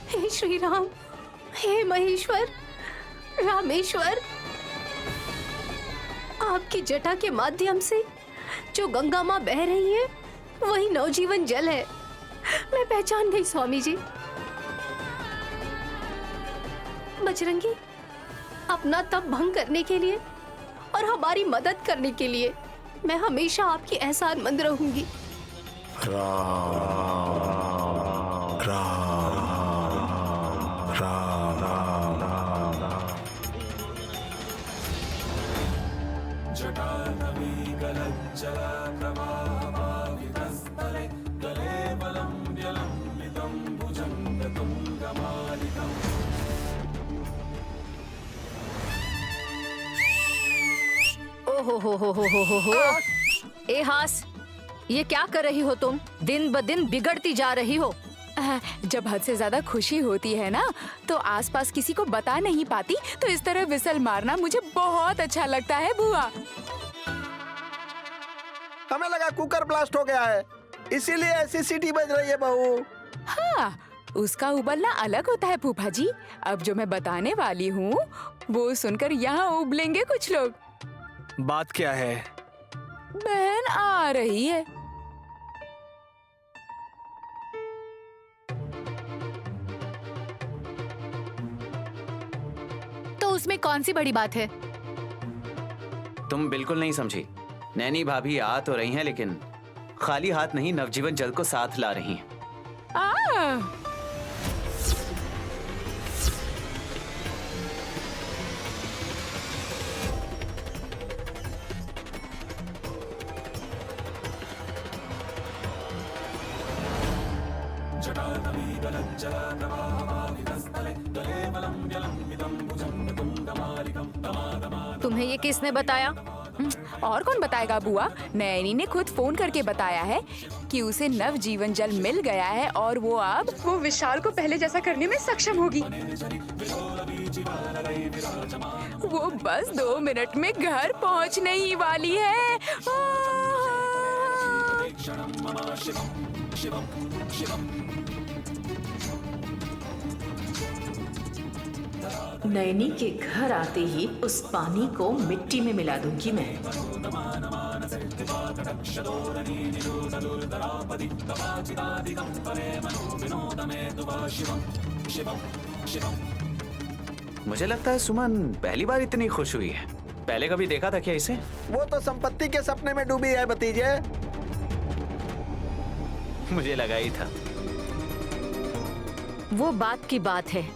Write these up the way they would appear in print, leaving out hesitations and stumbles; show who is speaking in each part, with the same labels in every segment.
Speaker 1: हे श्री राम, हे महेश्वर, रामेश्वर, आपकी जटा के माध्यम से जो गंगा माँ बह रही है वही नवजीवन जल है। मैं पहचान गई स्वामी जी। बजरंगी, अपना तप भंग करने के लिए और हमारी मदद करने के लिए मैं हमेशा आपकी एहसानमंद रहूंगी।
Speaker 2: राम राम राम राम राम।
Speaker 3: जटानवी गलज्जला प्रवाहमावितस्थले गले बलं व्यलम्बितं भुजङ्गतुङ्गमालिकम्।
Speaker 4: ओहो। ए हास, ये क्या कर रही हो तुम? दिन ब दिन बिगड़ती जा रही हो।
Speaker 5: जब हद से ज्यादा खुशी होती है ना तो आसपास किसी को बता नहीं पाती, तो इस तरह विसल मारना मुझे बहुत अच्छा लगता है बुआ।
Speaker 2: हमें लगा कुकर ब्लास्ट हो गया है, इसीलिए ऐसी सीटी बज रही है बहू।
Speaker 5: हाँ, उसका उबलना अलग होता है फूफा जी। अब जो मैं बताने वाली हूँ वो सुनकर यहाँ उबलेंगे कुछ लोग।
Speaker 6: बात क्या है?
Speaker 5: बहन आ रही है।
Speaker 4: तो उसमें कौन सी बड़ी बात है?
Speaker 7: तुम बिल्कुल नहीं समझी। नैनी भाभी आ तो रही हैं, लेकिन खाली हाथ नहीं, नवजीवन जल को साथ ला रही हैं।
Speaker 4: तुम्हें ये किसने बताया?
Speaker 5: और कौन बताएगा बुआ? नैनी ने खुद फोन करके बताया है कि उसे नवजीवन जल मिल गया है और वो विशाल को पहले जैसा करने में सक्षम होगी। वो बस 2 मिनट में घर पहुंचने ही वाली है।
Speaker 8: नैनी के घर आते ही उस पानी को मिट्टी में मिला दूंगी मैं।
Speaker 7: मुझे लगता है सुमन पहली बार इतनी खुश हुई है। पहले कभी देखा था क्या इसे?
Speaker 2: वो तो संपत्ति के सपने में डूबी है भतीजे।
Speaker 7: मुझे लगा ही था।
Speaker 4: वो बात की बात है।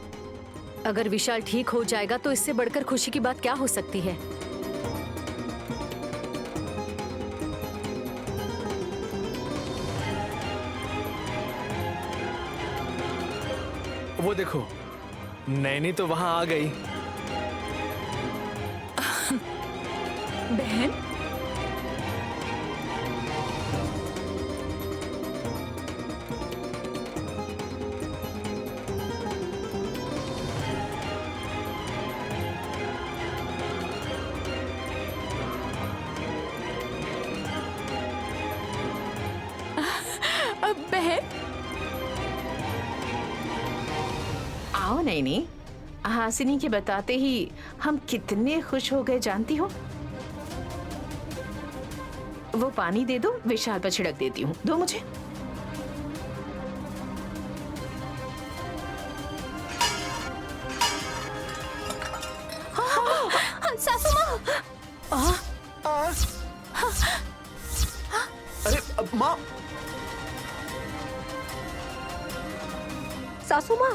Speaker 4: अगर विशाल ठीक हो जाएगा तो इससे बढ़कर खुशी की बात क्या हो सकती है?
Speaker 6: वो देखो, नैनी तो वहां आ गई।
Speaker 5: बहन, बहन
Speaker 8: आओ नैनी, हासिनी के बताते ही हम कितने खुश हो गए जानती हो। वो पानी दे दो, विशाल पर छिड़क देती हूँ। दो मुझे।
Speaker 1: सासू माँ,
Speaker 2: अरे माँ,
Speaker 1: सासू माँ,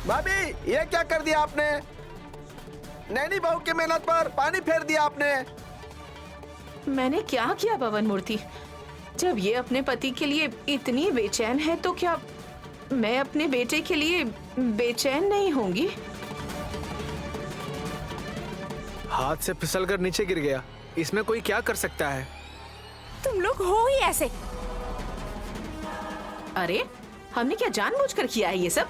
Speaker 2: भाभी ये क्या कर दिया आपने? नैनी बहू की मेहनत पर पानी फेर दिया आपने।
Speaker 8: मैंने क्या किया पवन मूर्ति? जब ये अपने पति के लिए इतनी बेचैन है तो क्या मैं अपने बेटे के लिए बेचैन नहीं होंगी?
Speaker 6: हाथ से फिसल कर नीचे गिर गया, इसमें कोई क्या कर सकता है?
Speaker 5: तुम लोग हो ही ऐसे।
Speaker 8: अरे हमने क्या जानबूझकर किया है ये सब?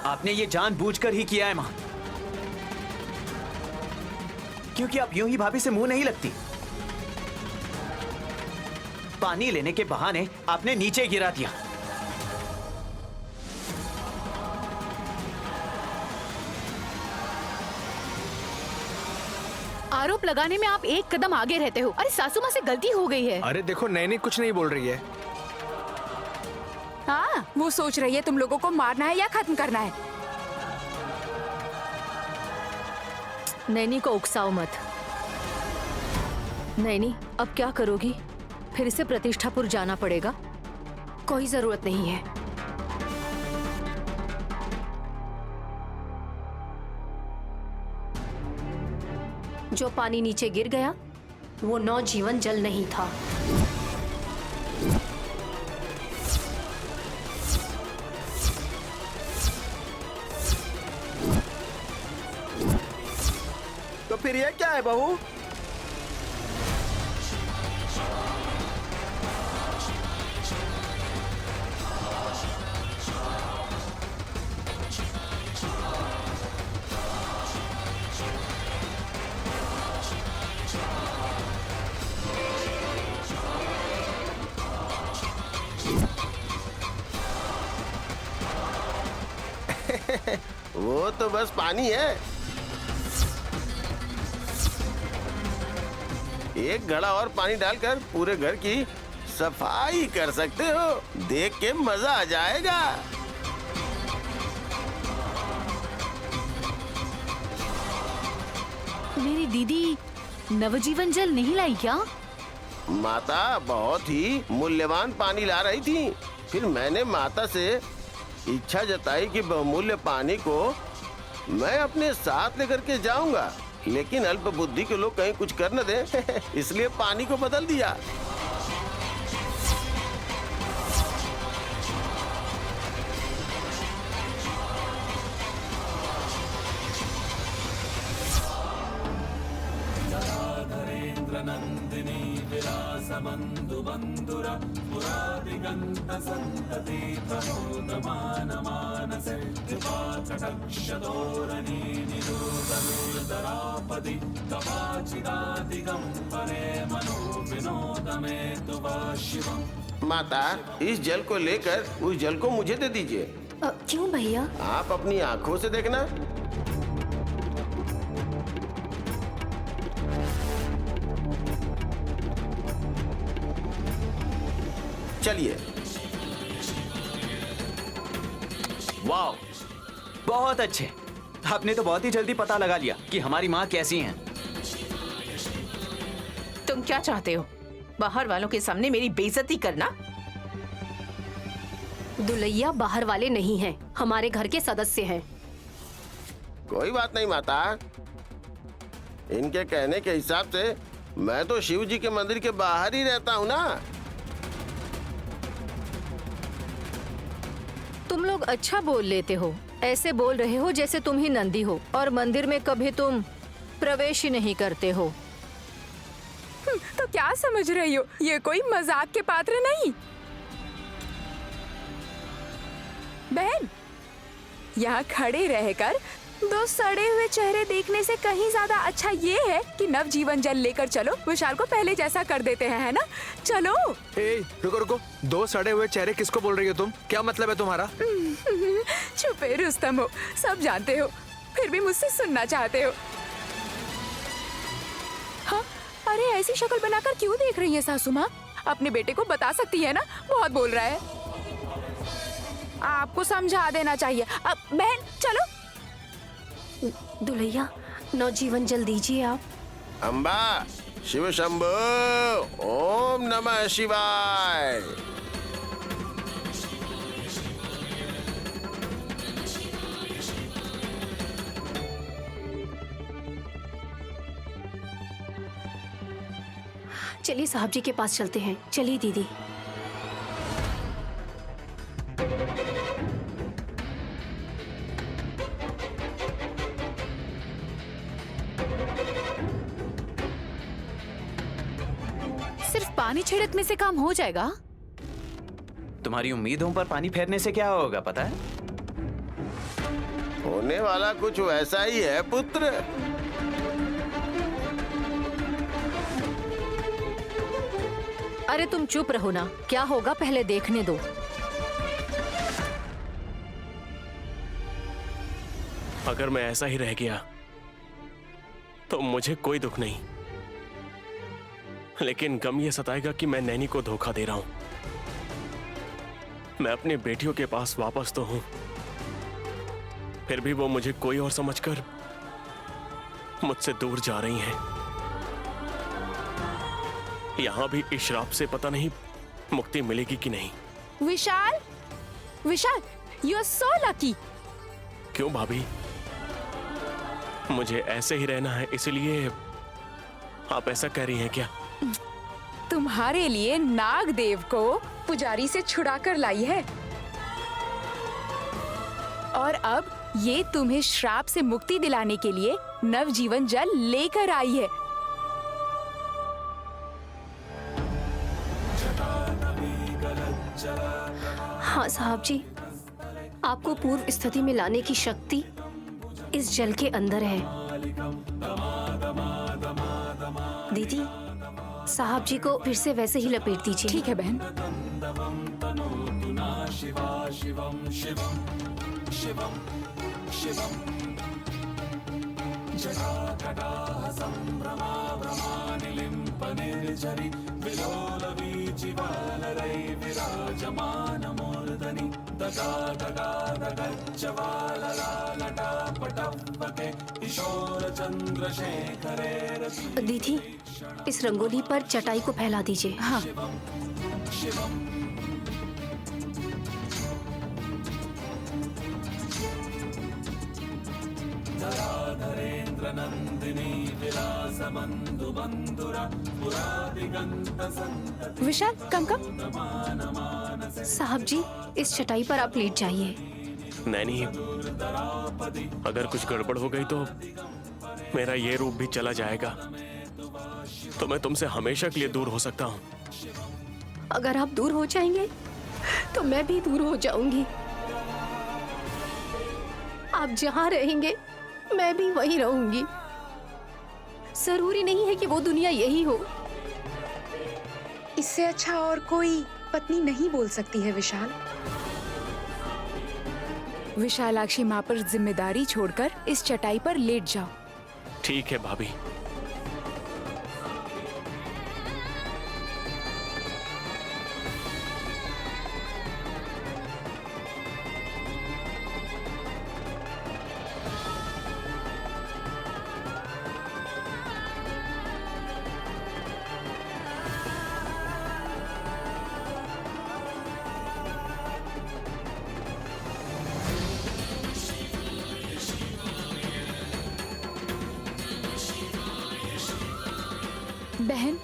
Speaker 7: आपने ये जानबूझकर ही किया है मां, क्योंकि आप यूं ही भाभी से मुंह नहीं लगती। पानी लेने के बहाने आपने नीचे गिरा दिया।
Speaker 5: आरोप लगाने में आप एक कदम आगे रहते हो। अरे सासू माँ से गलती हो गई है।
Speaker 6: अरे देखो नैनी कुछ नहीं बोल रही है।
Speaker 5: हाँ, वो सोच रही है तुम लोगों को मारना है या खत्म करना है।
Speaker 4: नैनी को उकसाओ मत। नैनी अब क्या करोगी? फिर से प्रतिष्ठापुर जाना पड़ेगा?
Speaker 1: कोई जरूरत नहीं है। जो पानी नीचे गिर गया वो नवजीवन जल नहीं था।
Speaker 2: तो फिर ये क्या है बहू? वो तो बस पानी है। एक घड़ा और पानी डालकर पूरे घर की सफाई कर सकते हो। देख के मजा आ जाएगा।
Speaker 4: मेरी दीदी नवजीवन जल नहीं लाई क्या?
Speaker 2: माता बहुत ही मूल्यवान पानी ला रही थी। फिर मैंने माता से इच्छा जताई कि बहुमूल्य पानी को मैं अपने साथ लेकर के जाऊंगा, लेकिन अल्प बुद्धि के लोग कहीं कुछ कर न दे इसलिए पानी को बदल दिया।
Speaker 3: नंदिनी विलास बंधु बंधुरा पुरादिगंत संतति प्रमोदमान मानसे कृपाकटाक्षदोरनी निरूपदरापदि कपाचिदादिगंपरे मनो विनोदमे तु वा शिवम्।
Speaker 2: माता, इस जल को लेकर उस जल को मुझे दे दीजिए।
Speaker 1: क्यों भैया?
Speaker 2: आप अपनी आंखों से देखना। चलिए।
Speaker 7: वाह, बहुत अच्छे। आपने तो बहुत ही जल्दी पता लगा लिया कि हमारी माँ कैसी हैं।
Speaker 8: तुम क्या चाहते हो? बाहर वालों के सामने मेरी बेइज्जती करना?
Speaker 1: दुलैया बाहर वाले नहीं हैं, हमारे घर के सदस्य हैं।
Speaker 2: कोई बात नहीं माता, इनके कहने के हिसाब से मैं तो शिव जी के मंदिर के बाहर ही रहता हूँ ना।
Speaker 4: तुम लोग अच्छा बोल लेते हो। ऐसे बोल रहे हो जैसे तुम ही नंदी हो और मंदिर में कभी तुम प्रवेश ही नहीं करते हो।
Speaker 5: तो क्या समझ रही हो? ये कोई मजाक के पात्र नहीं। बहन, यहाँ खड़े रहकर दो सड़े हुए चेहरे देखने से कहीं ज्यादा अच्छा ये है कि नवजीवन जल लेकर चलो, विशाल को पहले जैसा कर देते हैं, है ना? चलो।
Speaker 6: रुको रुको, दो सड़े हुए चेहरे किसको बोल रही हो तुम? क्या मतलब है तुम्हारा?
Speaker 5: छुपे रुस्तम हो, सब जानते हो, फिर भी मुझसे सुनना चाहते हो। हाँ, अरे ऐसी शक्ल बनाकर क्यों देख रही है सासू माँ? अपने बेटे को बता सकती है ना, बहुत बोल रहा है। आपको समझा देना चाहिए। अब बहन चलो।
Speaker 1: दुलैया, नवजीवन जल दीजिए आप।
Speaker 2: अम्बा, शिव शंभो, ओम नमः शिवाय।
Speaker 1: चलिए साहब जी के पास चलते हैं। चलिए दीदी।
Speaker 5: सिर्फ पानी छिड़कने से काम हो जाएगा?
Speaker 7: तुम्हारी उम्मीदों पर पानी फेरने से क्या होगा पता है?
Speaker 2: होने वाला कुछ वैसा ही है पुत्र।
Speaker 4: अरे तुम चुप रहो ना, क्या होगा पहले देखने दो।
Speaker 9: अगर मैं ऐसा ही रह गया तो मुझे कोई दुख नहीं, लेकिन गम ये सताएगा कि मैं नैनी को धोखा दे रहा हूं। मैं अपनी बेटियों के पास वापस तो हूं, फिर भी वो मुझे कोई और समझकर मुझसे दूर जा रही हैं। यहां भी इस श्राप से पता नहीं मुक्ति मिलेगी कि नहीं।
Speaker 5: विशाल, विशाल, यू आर सो लकी।
Speaker 9: क्यों भाभी? मुझे ऐसे ही रहना है इसलिए आप ऐसा कह रही हैं क्या?
Speaker 5: तुम्हारे लिए नागदेव को पुजारी से छुड़ा कर लाई है और अब ये तुम्हें श्राप से मुक्ति दिलाने के लिए नवजीवन जल लेकर आई है।
Speaker 1: हाँ साहब जी, आपको पूर्व स्थिति में लाने की शक्ति इस जल के अंदर है। दीदी, साहब जी को फिर से वैसे ही लपेट दीजिए।
Speaker 5: ठीक है बहन।
Speaker 1: दीदी, इस रंगोली पर चटाई को फैला दीजिए।
Speaker 5: हाँ। विशाल, कम कम।
Speaker 1: साहब जी, इस चटाई पर आप लेट जाइए।
Speaker 9: नैनी, अगर कुछ गड़बड़ हो गई तो मेरा ये रूप भी चला जाएगा, तो मैं तुमसे हमेशा के लिए दूर हो सकता हूँ।
Speaker 1: अगर आप दूर हो जाएंगे तो मैं भी दूर हो जाऊंगी। आप जहाँ रहेंगे मैं भी वहीं रहूंगी। जरूरी नहीं है कि वो दुनिया यही हो।
Speaker 5: इससे अच्छा और कोई पत्नी नहीं बोल सकती है विशाल। विशालाक्षी माँ पर जिम्मेदारी छोड़कर इस चटाई पर लेट जाओ।
Speaker 9: ठीक है भाभी।
Speaker 5: बहन,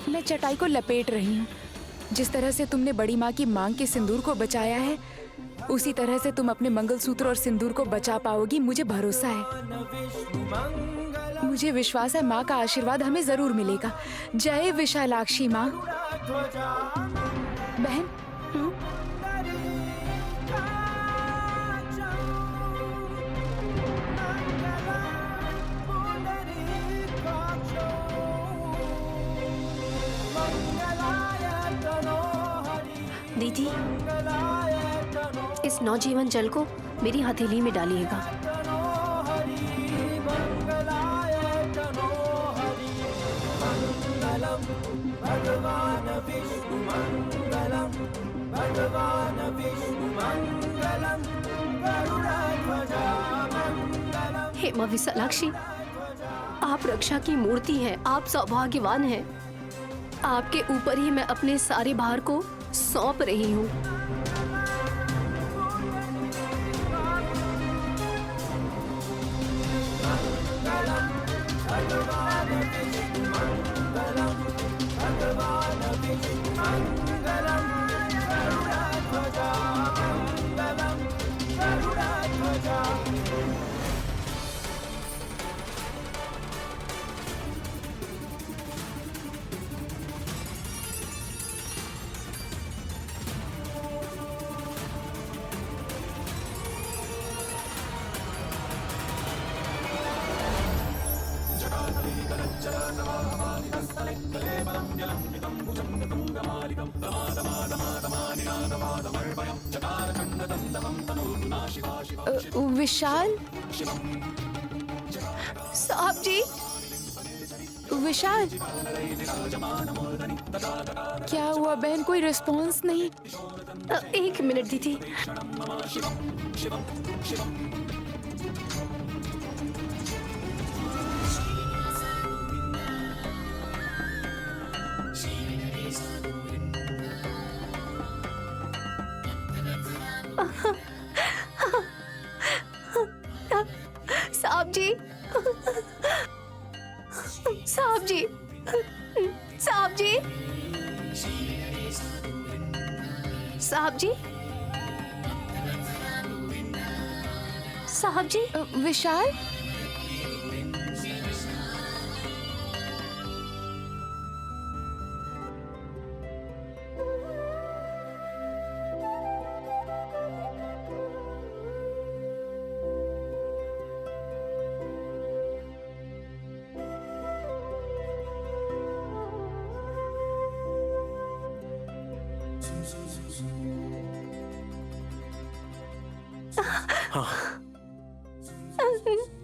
Speaker 5: मैं चटाई को लपेट रही हूँ। जिस तरह से तुमने बड़ी माँ की मांग के सिंदूर को बचाया है, उसी तरह से तुम अपने मंगलसूत्र और सिंदूर को बचा पाओगी, मुझे भरोसा है। मुझे विश्वास है माँ का आशीर्वाद हमें जरूर मिलेगा। जय विशालाक्षी माँ। बहन,
Speaker 1: दीदी, इस नवजीवन जल को मेरी हथेली में डालिएगा। हे माँ विशालाक्षी, आप रक्षा की मूर्ति हैं, आप सौभाग्यवान हैं। आपके ऊपर ही मैं अपने सारे भार को सौंप रही हूँ।
Speaker 5: विशाल,
Speaker 1: साहब जी,
Speaker 5: विशाल, क्या हुआ बहन? कोई रिस्पॉन्स नहीं।
Speaker 1: एक मिनट दीदी। साहब जी, साहब जी, साहब जी, साहब जी, साहब जी।
Speaker 5: विशाल,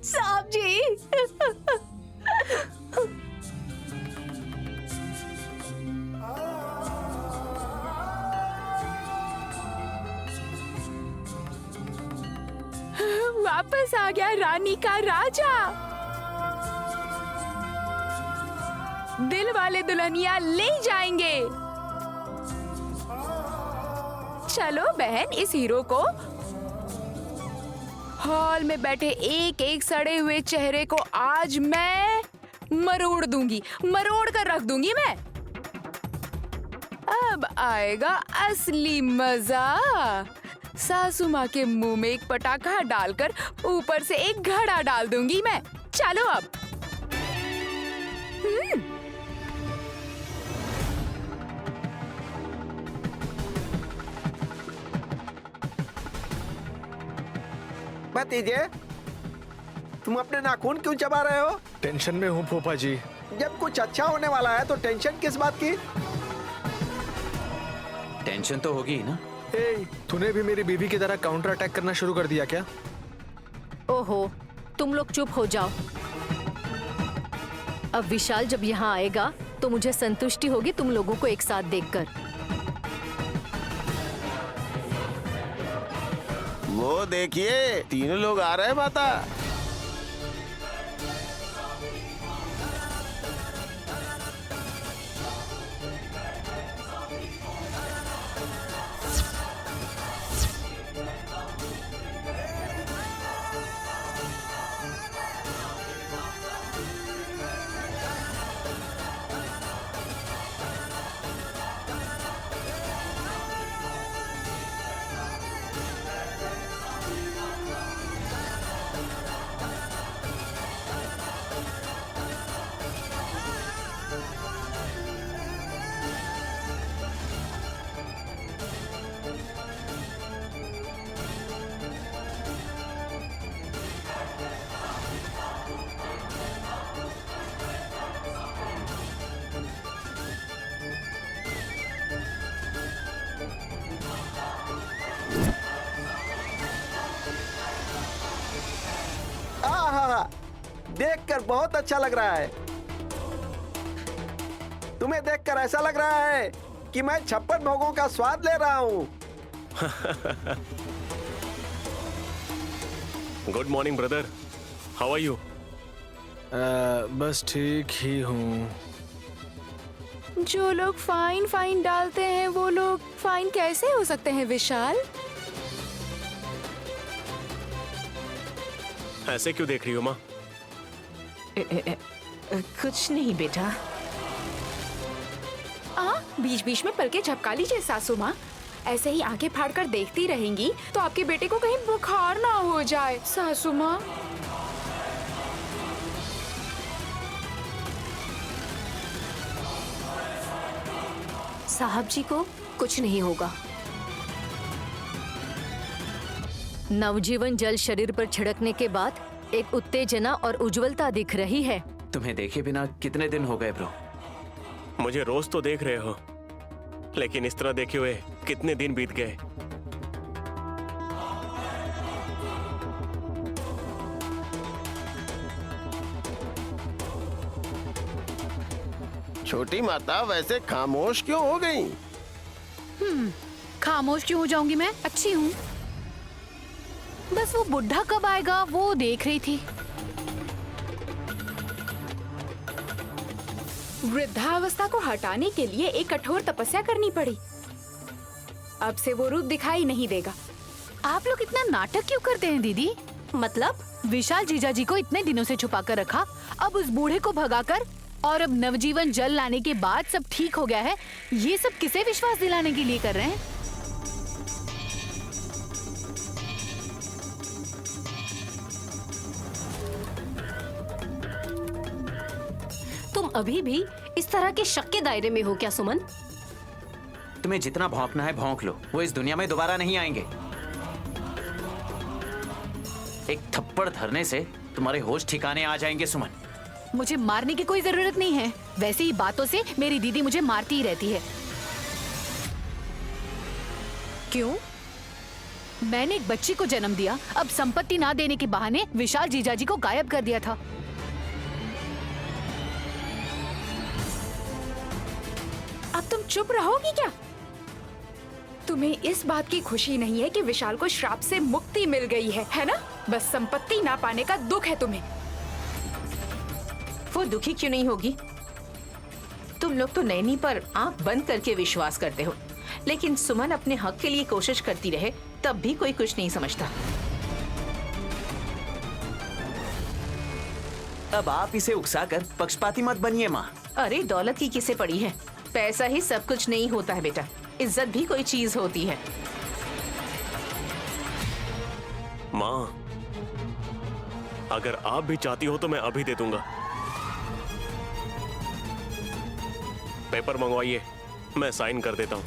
Speaker 1: साहब जी,
Speaker 5: वापस आ गया रानी का राजा। दिल वाले दुल्हनिया ले जाएंगे। चलो बहन, इस हीरो को हॉल में बैठे एक एक सड़े हुए चेहरे को आज मैं मरोड़ दूंगी, मरोड़ कर रख दूंगी मैं। अब आएगा असली मजा। सासू माँ के मुंह में एक पटाखा डालकर ऊपर से एक घड़ा डाल दूंगी मैं। चलो अब।
Speaker 10: भतीजे, तुम अपने नाखून क्यों चबा रहे हो?
Speaker 6: टेंशन में हूँ फूफा जी।
Speaker 10: जब कुछ अच्छा होने वाला है तो टेंशन किस बात की?
Speaker 7: टेंशन तो होगी ही ना।
Speaker 6: ए, तूने भी मेरी बीवी की तरह काउंटर अटैक करना शुरू कर दिया क्या?
Speaker 4: ओहो, तुम लोग चुप हो जाओ। अब विशाल जब यहाँ आएगा तो मुझे संतुष्टि होगी तुम लोगों को एक साथ देखकर।
Speaker 2: वो देखिए, तीनों लोग आ रहे हैं माता।
Speaker 10: देखकर बहुत अच्छा लग रहा है। तुम्हें देखकर ऐसा लग रहा है कि मैं 56 भोगों का स्वाद ले रहा हूँ।
Speaker 9: Good morning brother, how are you?
Speaker 6: बस ठीक ही हूँ।
Speaker 5: जो लोग फाइन फाइन डालते हैं वो लोग फाइन कैसे हो सकते हैं विशाल?
Speaker 9: ऐसे क्यों देख रही हो माँ?
Speaker 8: कुछ नहीं बेटा।
Speaker 5: बीच बीच में पलके झपका लीजिए सासू माँ। ऐसे ही आंखें फाड़कर देखती रहेंगी तो आपके बेटे को कहीं बुखार ना हो जाए सासू माँ।
Speaker 1: साहब जी को कुछ नहीं होगा।
Speaker 4: नवजीवन जल शरीर पर छिड़कने के बाद एक उत्तेजना और उज्जवलता दिख रही है।
Speaker 7: तुम्हें देखे बिना कितने दिन हो गए ब्रो?
Speaker 9: मुझे रोज तो देख रहे हो, लेकिन इस तरह देखे हुए कितने दिन बीत गए।
Speaker 2: छोटी माता वैसे खामोश क्यों हो गई?
Speaker 4: खामोश क्यों हो जाऊंगी मैं? अच्छी हूँ। बस वो बुढ़ा कब आएगा वो देख रही थी।
Speaker 5: वृद्धावस्था को हटाने के लिए एक कठोर तपस्या करनी पड़ी। अब से वो रूप दिखाई नहीं देगा।
Speaker 4: आप लोग इतना नाटक क्यों करते हैं दीदी? मतलब विशाल जीजा जी को इतने दिनों से छुपा कर रखा, अब उस बूढ़े को भगाकर और अब नवजीवन जल लाने के बाद सब ठीक हो गया है, ये सब किसे विश्वास दिलाने के लिए कर रहे हैं?
Speaker 1: तुम अभी भी इस तरह के शक के दायरे में हो क्या सुमन?
Speaker 7: तुम्हें जितना भौंकना है भौंक लो, वो इस दुनिया में दोबारा नहीं आएंगे। एक थप्पड़ धरने से तुम्हारे होश ठिकाने आ जाएंगे सुमन।
Speaker 4: मुझे मारने की कोई जरूरत नहीं है। वैसे ही बातों से मेरी दीदी मुझे मारती ही रहती है। क्यों? मैंने एक बच्ची को जन्म दिया, अब संपत्ति ना देने के बहाने विशाल जीजाजी को गायब कर दिया था।
Speaker 5: अब तुम चुप रहोगी क्या? तुम्हें इस बात की खुशी नहीं है कि विशाल को श्राप से मुक्ति मिल गई है ना? बस संपत्ति ना पाने का दुख है तुम्हें।
Speaker 8: वो दुखी क्यों नहीं होगी? तुम लोग तो नैनी पर आंख बंद करके विश्वास करते हो, लेकिन सुमन अपने हक के लिए कोशिश करती रहे तब भी कोई कुछ नहीं समझता।
Speaker 7: अब आप इसे उकसाकर पक्षपाती मत बनिए माँ।
Speaker 8: अरे दौलत की किसे पड़ी है? पैसा ही सब कुछ नहीं होता है बेटा, इज्जत भी कोई चीज होती है।
Speaker 9: माँ, अगर आप भी चाहती हो तो मैं अभी दे दूंगा। पेपर मंगवाइए, मैं साइन कर देता हूँ।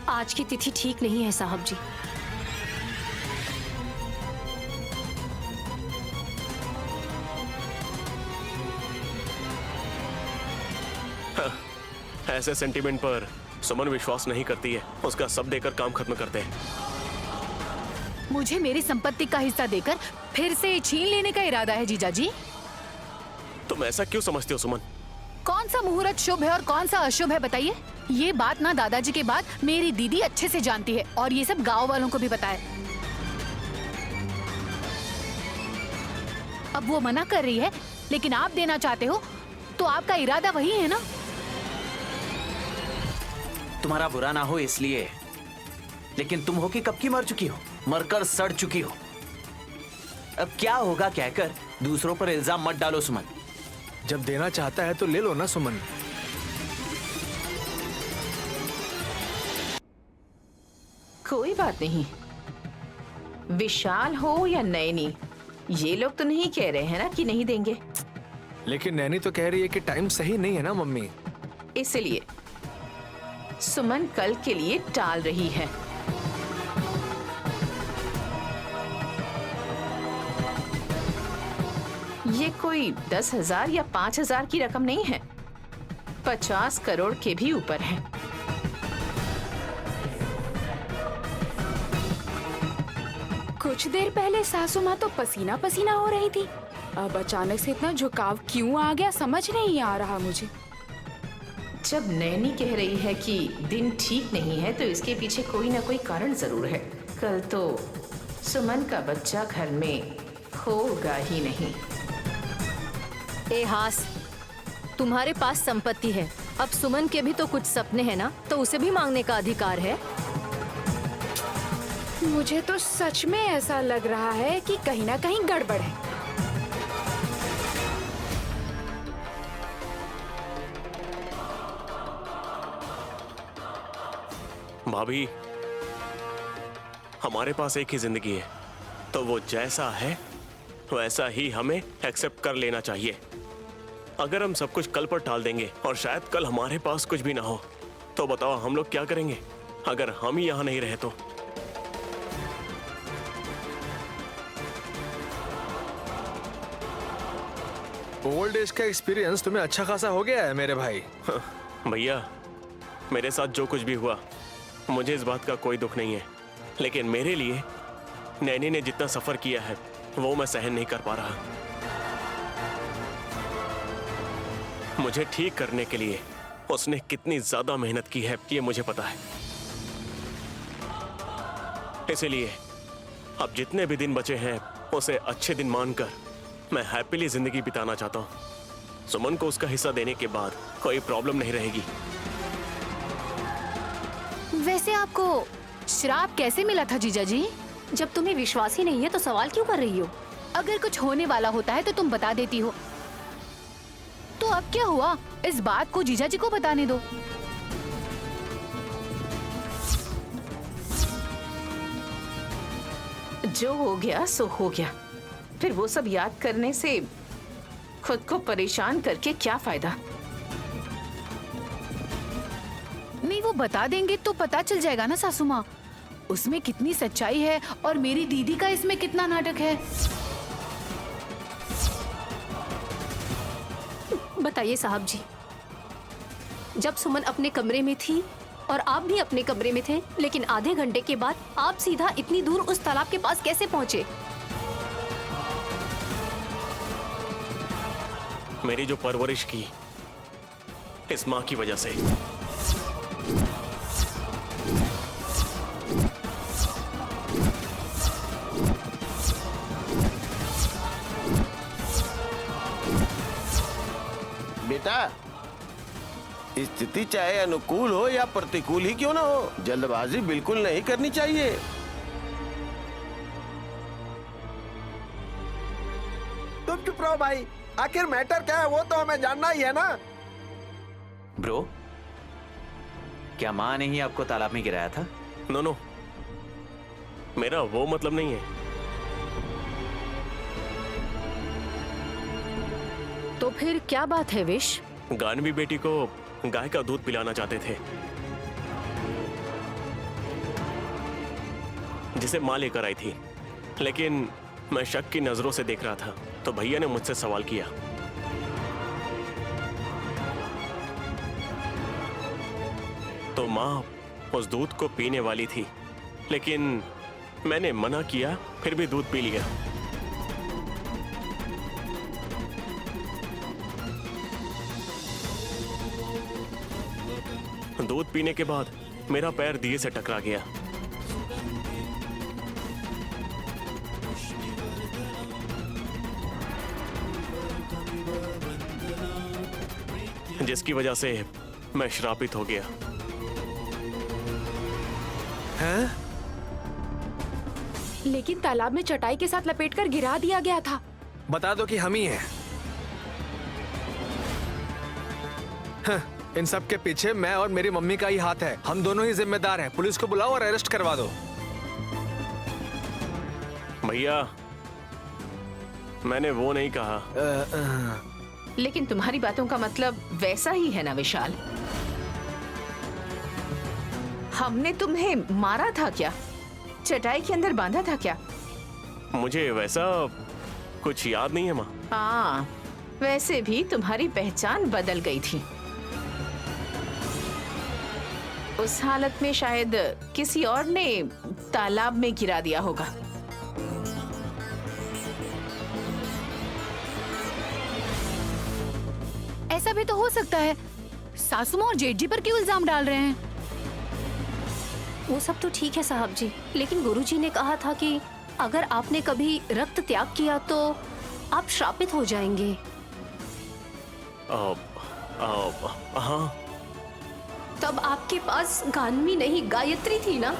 Speaker 1: आज की तिथि ठीक नहीं है साहब जी।
Speaker 9: ऐसे सेंटीमेंट पर सुमन विश्वास नहीं करती है, उसका सब देकर काम खत्म करते हैं।
Speaker 4: मुझे मेरी संपत्ति का हिस्सा देकर फिर से छीन लेने का इरादा है जीजाजी?
Speaker 9: तुम ऐसा क्यों समझते हो सुमन?
Speaker 4: कौन सा मुहूर्त शुभ है और कौन सा अशुभ है बताइए? ये बात ना दादाजी के बाद मेरी दीदी अच्छे से जानती है और ये सब गांव वालों को भी पता है। अब वो मना कर रही है, लेकिन आप देना चाहते हो तो आपका इरादा वही है ना?
Speaker 7: तुम्हारा बुरा ना हो इसलिए, लेकिन तुम हो कि कब की मर चुकी हो, मरकर सड़ चुकी हो। अब क्या होगा कहकर दूसरों पर इल्जाम मत डालो सुमन।
Speaker 6: जब देना चाहता है तो ले लो ना सुमन।
Speaker 8: कोई बात नहीं, विशाल हो या नैनी, ये लोग तो नहीं कह रहे हैं ना कि नहीं देंगे।
Speaker 6: लेकिन नैनी तो कह रही है कि टाइम सही नहीं है ना मम्मी।
Speaker 8: इसलिए सुमन कल के लिए टाल रही है। ये कोई 10,000 या 5,000 की रकम नहीं है, 50 करोड़ के भी ऊपर है।
Speaker 5: कुछ देर पहले सासू माँ तो पसीना पसीना हो रही थी, अब अचानक से इतना झुकाव क्यों आ गया समझ नहीं आ रहा मुझे।
Speaker 8: जब नैनी कह रही है कि दिन ठीक नहीं है तो इसके पीछे कोई ना कोई कारण जरूर है। कल तो सुमन का बच्चा घर में होगा ही नहीं।
Speaker 4: ए हास, तुम्हारे पास संपत्ति है, अब सुमन के भी तो कुछ सपने हैं ना, तो उसे भी मांगने का अधिकार है।
Speaker 5: मुझे तो सच में ऐसा लग रहा है कि कहीं ना कहीं गड़बड़ है।
Speaker 9: भाभी, हमारे पास एक ही जिंदगी है, तो वो जैसा है वैसा ही हमें एक्सेप्ट कर लेना चाहिए। अगर हम सब कुछ कल पर टाल देंगे और शायद कल हमारे पास कुछ भी ना हो, तो बताओ हम लोग क्या करेंगे अगर हम ही यहाँ नहीं रहे तो?
Speaker 6: ओल्ड एज का एक्सपीरियंस तुम्हें अच्छा खासा हो गया है मेरे भाई।
Speaker 9: भैया, मेरे साथ जो कुछ भी हुआ मुझे इस बात का कोई दुख नहीं है, लेकिन मेरे लिए नैनी ने जितना सफर किया है वो मैं सहन नहीं कर पा रहा। मुझे ठीक करने के लिए उसने कितनी ज्यादा मेहनत की है ये मुझे पता है। इसीलिए अब जितने भी दिन बचे हैं उसे अच्छे दिन मानकर मैं हैप्पीली जिंदगी बिताना चाहता हूँ। सुमन को उसका हिस्सा देने के बाद कोई प्रॉब्लम नहीं रहेगी।
Speaker 4: वैसे आपको श्राप कैसे मिला था जीजा जी?
Speaker 1: जब तुम्हें विश्वास ही नहीं है तो सवाल क्यों कर रही हो?
Speaker 4: अगर कुछ होने वाला होता है तो तुम बता देती हो। तो अब क्या हुआ? इस बात को जीजा जी को बताने दो।
Speaker 8: जो हो गया सो हो गया, फिर वो सब याद करने से खुद को परेशान करके क्या फायदा?
Speaker 4: नहीं, वो बता देंगे तो पता चल जाएगा ना सासू माँ, उसमें कितनी सच्चाई है और मेरी दीदी का इसमें कितना नाटक है।
Speaker 1: बताइए साहब जी, जब सुमन अपने कमरे में थी और आप भी अपने कमरे में थे, लेकिन आधे घंटे के बाद आप सीधा इतनी दूर उस तालाब के पास कैसे पहुंचे?
Speaker 9: मेरी जो परवरिश की इस माँ की वजह से।
Speaker 2: बेटा, स्थिति चाहे अनुकूल हो या प्रतिकूल ही क्यों ना हो, जल्दबाजी बिल्कुल नहीं करनी चाहिए।
Speaker 10: तुम चुप रहो भाई, आखिर मैटर क्या है वो तो हमें जानना ही है ना।
Speaker 7: ब्रो, क्या माँ ने ही आपको तालाब में गिराया था?
Speaker 9: नो, मेरा वो मतलब नहीं है।
Speaker 1: तो फिर क्या बात है विश?
Speaker 9: गानवी बेटी को गाय का दूध पिलाना चाहते थे, जिसे माँ लेकर आई थी, लेकिन मैं शक की नजरों से देख रहा था तो भैया ने मुझसे सवाल किया। तो माँ उस दूध को पीने वाली थी, लेकिन मैंने मना किया, फिर भी दूध पी लिया। दूध पीने के बाद मेरा पैर दिए से टकरा गया। जिसकी वजह से मैं श्रापित हो गया।
Speaker 6: हैं?
Speaker 5: लेकिन तालाब में चटाई के साथ लपेटकर गिरा दिया गया था।
Speaker 6: बता दो कि हम ही हैं। हाँ, इन सब के पीछे मैं और मेरी मम्मी का ही हाथ है। हम दोनों ही जिम्मेदार हैं। पुलिस को बुलाओ और अरेस्ट करवा दो।
Speaker 9: भैया, मैंने वो नहीं कहा।
Speaker 8: लेकिन तुम्हारी बातों का मतलब वैसा ही है ना विशाल? हमने तुम्हें मारा था क्या? चटाई के अंदर बांधा था क्या?
Speaker 9: मुझे वैसा कुछ याद नहीं है माँ।
Speaker 8: हाँ, वैसे भी तुम्हारी पहचान बदल गई थी। उस हालत में शायद किसी और ने तालाब में गिरा दिया होगा।
Speaker 4: ऐसा भी तो हो सकता है। सासू माँ और जेठ जी पर क्यों इल्जाम डाल रहे हैं?
Speaker 1: वो सब तो ठीक है साहब जी, लेकिन गुरुजी ने कहा था कि अगर आपने कभी रक्त त्याग किया तो आप श्रापित हो जाएंगे।
Speaker 9: हाँ।
Speaker 1: तब आपके पास गानवी नहीं गायत्री थी ना?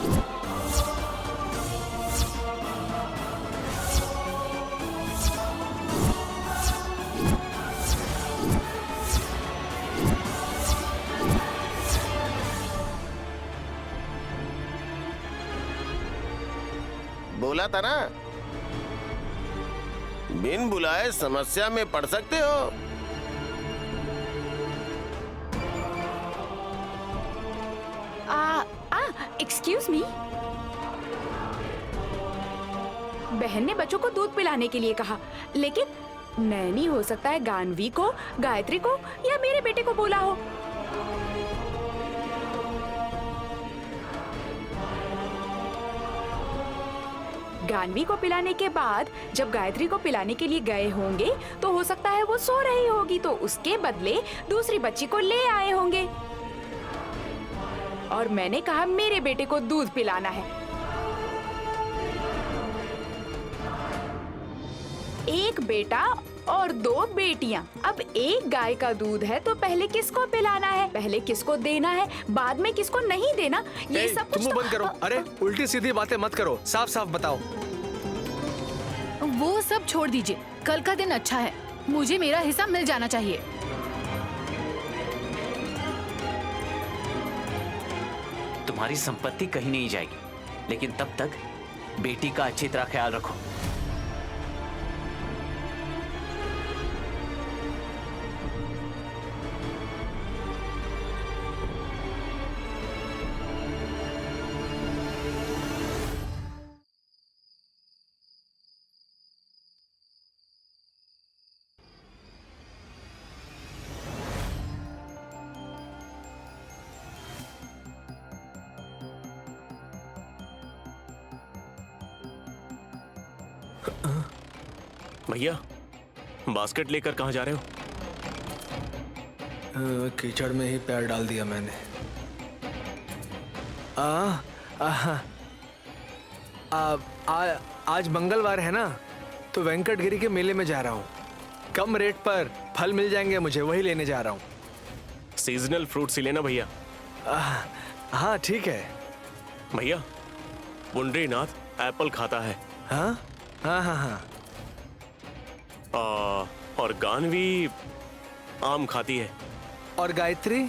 Speaker 2: बोला था ना, बिन बुलाए समस्या में पड़ सकते हो।
Speaker 5: Excuse me. बहन ने बच्चों को दूध पिलाने के लिए कहा, लेकिन नैनी हो सकता है गानवी को, गायत्री को या मेरे बेटे को बोला हो। गानवी को पिलाने के बाद जब गायत्री को पिलाने के लिए गए होंगे तो हो सकता है वो सो रही होगी, तो उसके बदले दूसरी बच्ची को ले आए होंगे। और मैंने कहा मेरे बेटे को दूध पिलाना है। एक बेटा और 2 बेटियां। अब एक गाय का दूध है तो पहले किसको पिलाना है, पहले किसको देना है, बाद में किसको नहीं देना, ये सब कुछ
Speaker 6: तुम बंद करो। अरे उल्टी सीधी बातें मत करो, साफ साफ बताओ।
Speaker 4: वो सब छोड़ दीजिए, कल का दिन अच्छा है, मुझे मेरा हिस्सा मिल जाना चाहिए।
Speaker 7: तुम्हारी संपत्ति कहीं नहीं जाएगी, लेकिन तब तक बेटी का अच्छी तरह ख्याल रखो।
Speaker 9: भैया, बास्केट लेकर कहाँ जा रहे हो?
Speaker 6: कीचड़ में ही पैर डाल दिया मैंने। आज मंगलवार है ना, तो वेंकटगिरी के मेले में जा रहा हूँ। कम रेट पर फल मिल जाएंगे मुझे, वही लेने जा रहा हूँ।
Speaker 9: सीजनल फ्रूट्स ही लेना भैया।
Speaker 6: हाँ ठीक है
Speaker 9: भैया, पुंडरीनाथ एप्पल खाता है।
Speaker 6: हाँ हाँ हाँ हाँ।
Speaker 9: और गानवी आम खाती है।
Speaker 6: और गायत्री?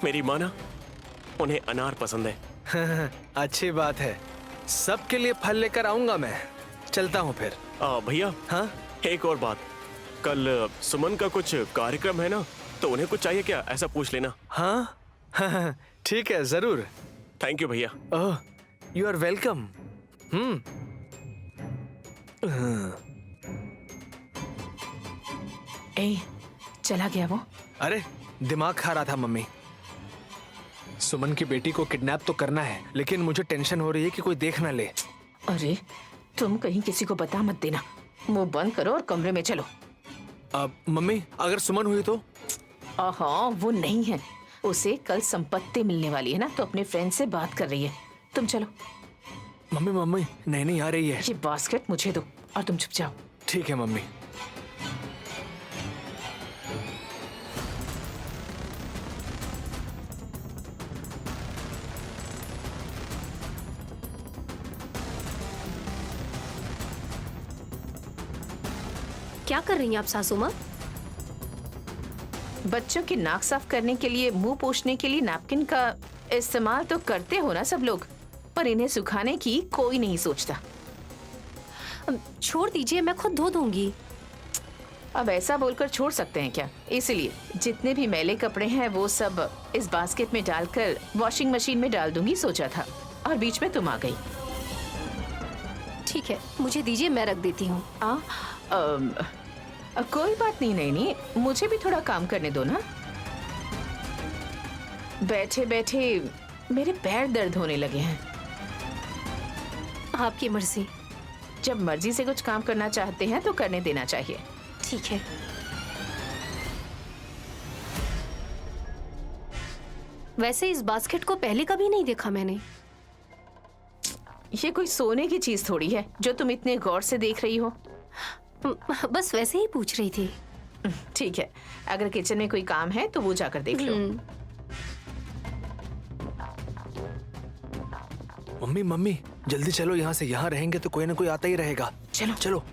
Speaker 9: मेरी माँ ना, उन्हें अनार पसंद है।
Speaker 6: अच्छी बात है, सबके लिए फल लेकर आऊंगा मैं। चलता हूँ फिर।
Speaker 9: भैया,
Speaker 6: हाँ
Speaker 9: एक और बात, कल सुमन का कुछ कार्यक्रम है ना, तो उन्हें कुछ चाहिए क्या, ऐसा पूछ लेना।
Speaker 6: हाँ ठीक है, जरूर।
Speaker 9: थैंक यू भैया।
Speaker 6: ओह, यू आर वेलकम।
Speaker 8: ए, चला गया वो?
Speaker 6: अरे दिमाग खा रहा था मम्मी। सुमन की बेटी को किडनैप तो करना है, लेकिन मुझे टेंशन हो रही है कि कोई देख ना ले।
Speaker 8: अरे तुम कहीं किसी को बता मत देना, मुंह बंद करो और कमरे में चलो।
Speaker 6: मम्मी, अगर सुमन हुई तो?
Speaker 8: हाँ, वो नहीं है, उसे कल संपत्ति मिलने वाली है ना, तो अपने फ्रेंड से बात कर रही है। तुम चलो।
Speaker 6: मम्मी मम्मी, नहीं आ रही है।
Speaker 8: ये बास्केट मुझे दो और तुम चुप जाओ।
Speaker 6: ठीक है मम्मी।
Speaker 1: क्या कर रही हैं आप सासू माँ?
Speaker 8: बच्चों की नाक साफ करने के लिए, मुंह पोंछने के लिए नैपकिन का इस्तेमाल तो करते हो ना सब लोग, पर इन्हें सुखाने की कोई नहीं सोचता।
Speaker 1: छोड़ दीजिए, मैं खुद धो दूंगी।
Speaker 8: अब ऐसा बोलकर छोड़ सकते हैं क्या? इसलिए जितने भी मैले कपड़े हैं वो सब इस बास्केट में डालकर वॉशिंग मशीन में डाल दूंगी सोचा था, और बीच में तुम आ गई।
Speaker 1: ठीक है, मुझे दीजिए, मैं रख देती हूँ।
Speaker 8: कोई बात नहीं नैनी, मुझे भी थोड़ा काम करने दो ना। बैठे बैठे मेरे पैर दर्द होने लगे हैं।
Speaker 1: आपकी मर्जी।
Speaker 8: जब मर्जी से कुछ काम करना चाहते हैं तो करने देना चाहिए।
Speaker 1: ठीक है। वैसे इस बास्केट को पहले कभी नहीं देखा मैंने।
Speaker 8: ये कोई सोने की चीज थोड़ी है जो तुम इतने गौर से देख रही हो।
Speaker 1: बस वैसे ही पूछ रही थी।
Speaker 8: ठीक है, अगर किचन में कोई काम है तो वो जाकर देख लो।
Speaker 6: मम्मी मम्मी, जल्दी चलो यहाँ से, यहाँ रहेंगे तो कोई ना कोई आता ही रहेगा।
Speaker 8: चलो
Speaker 6: चलो।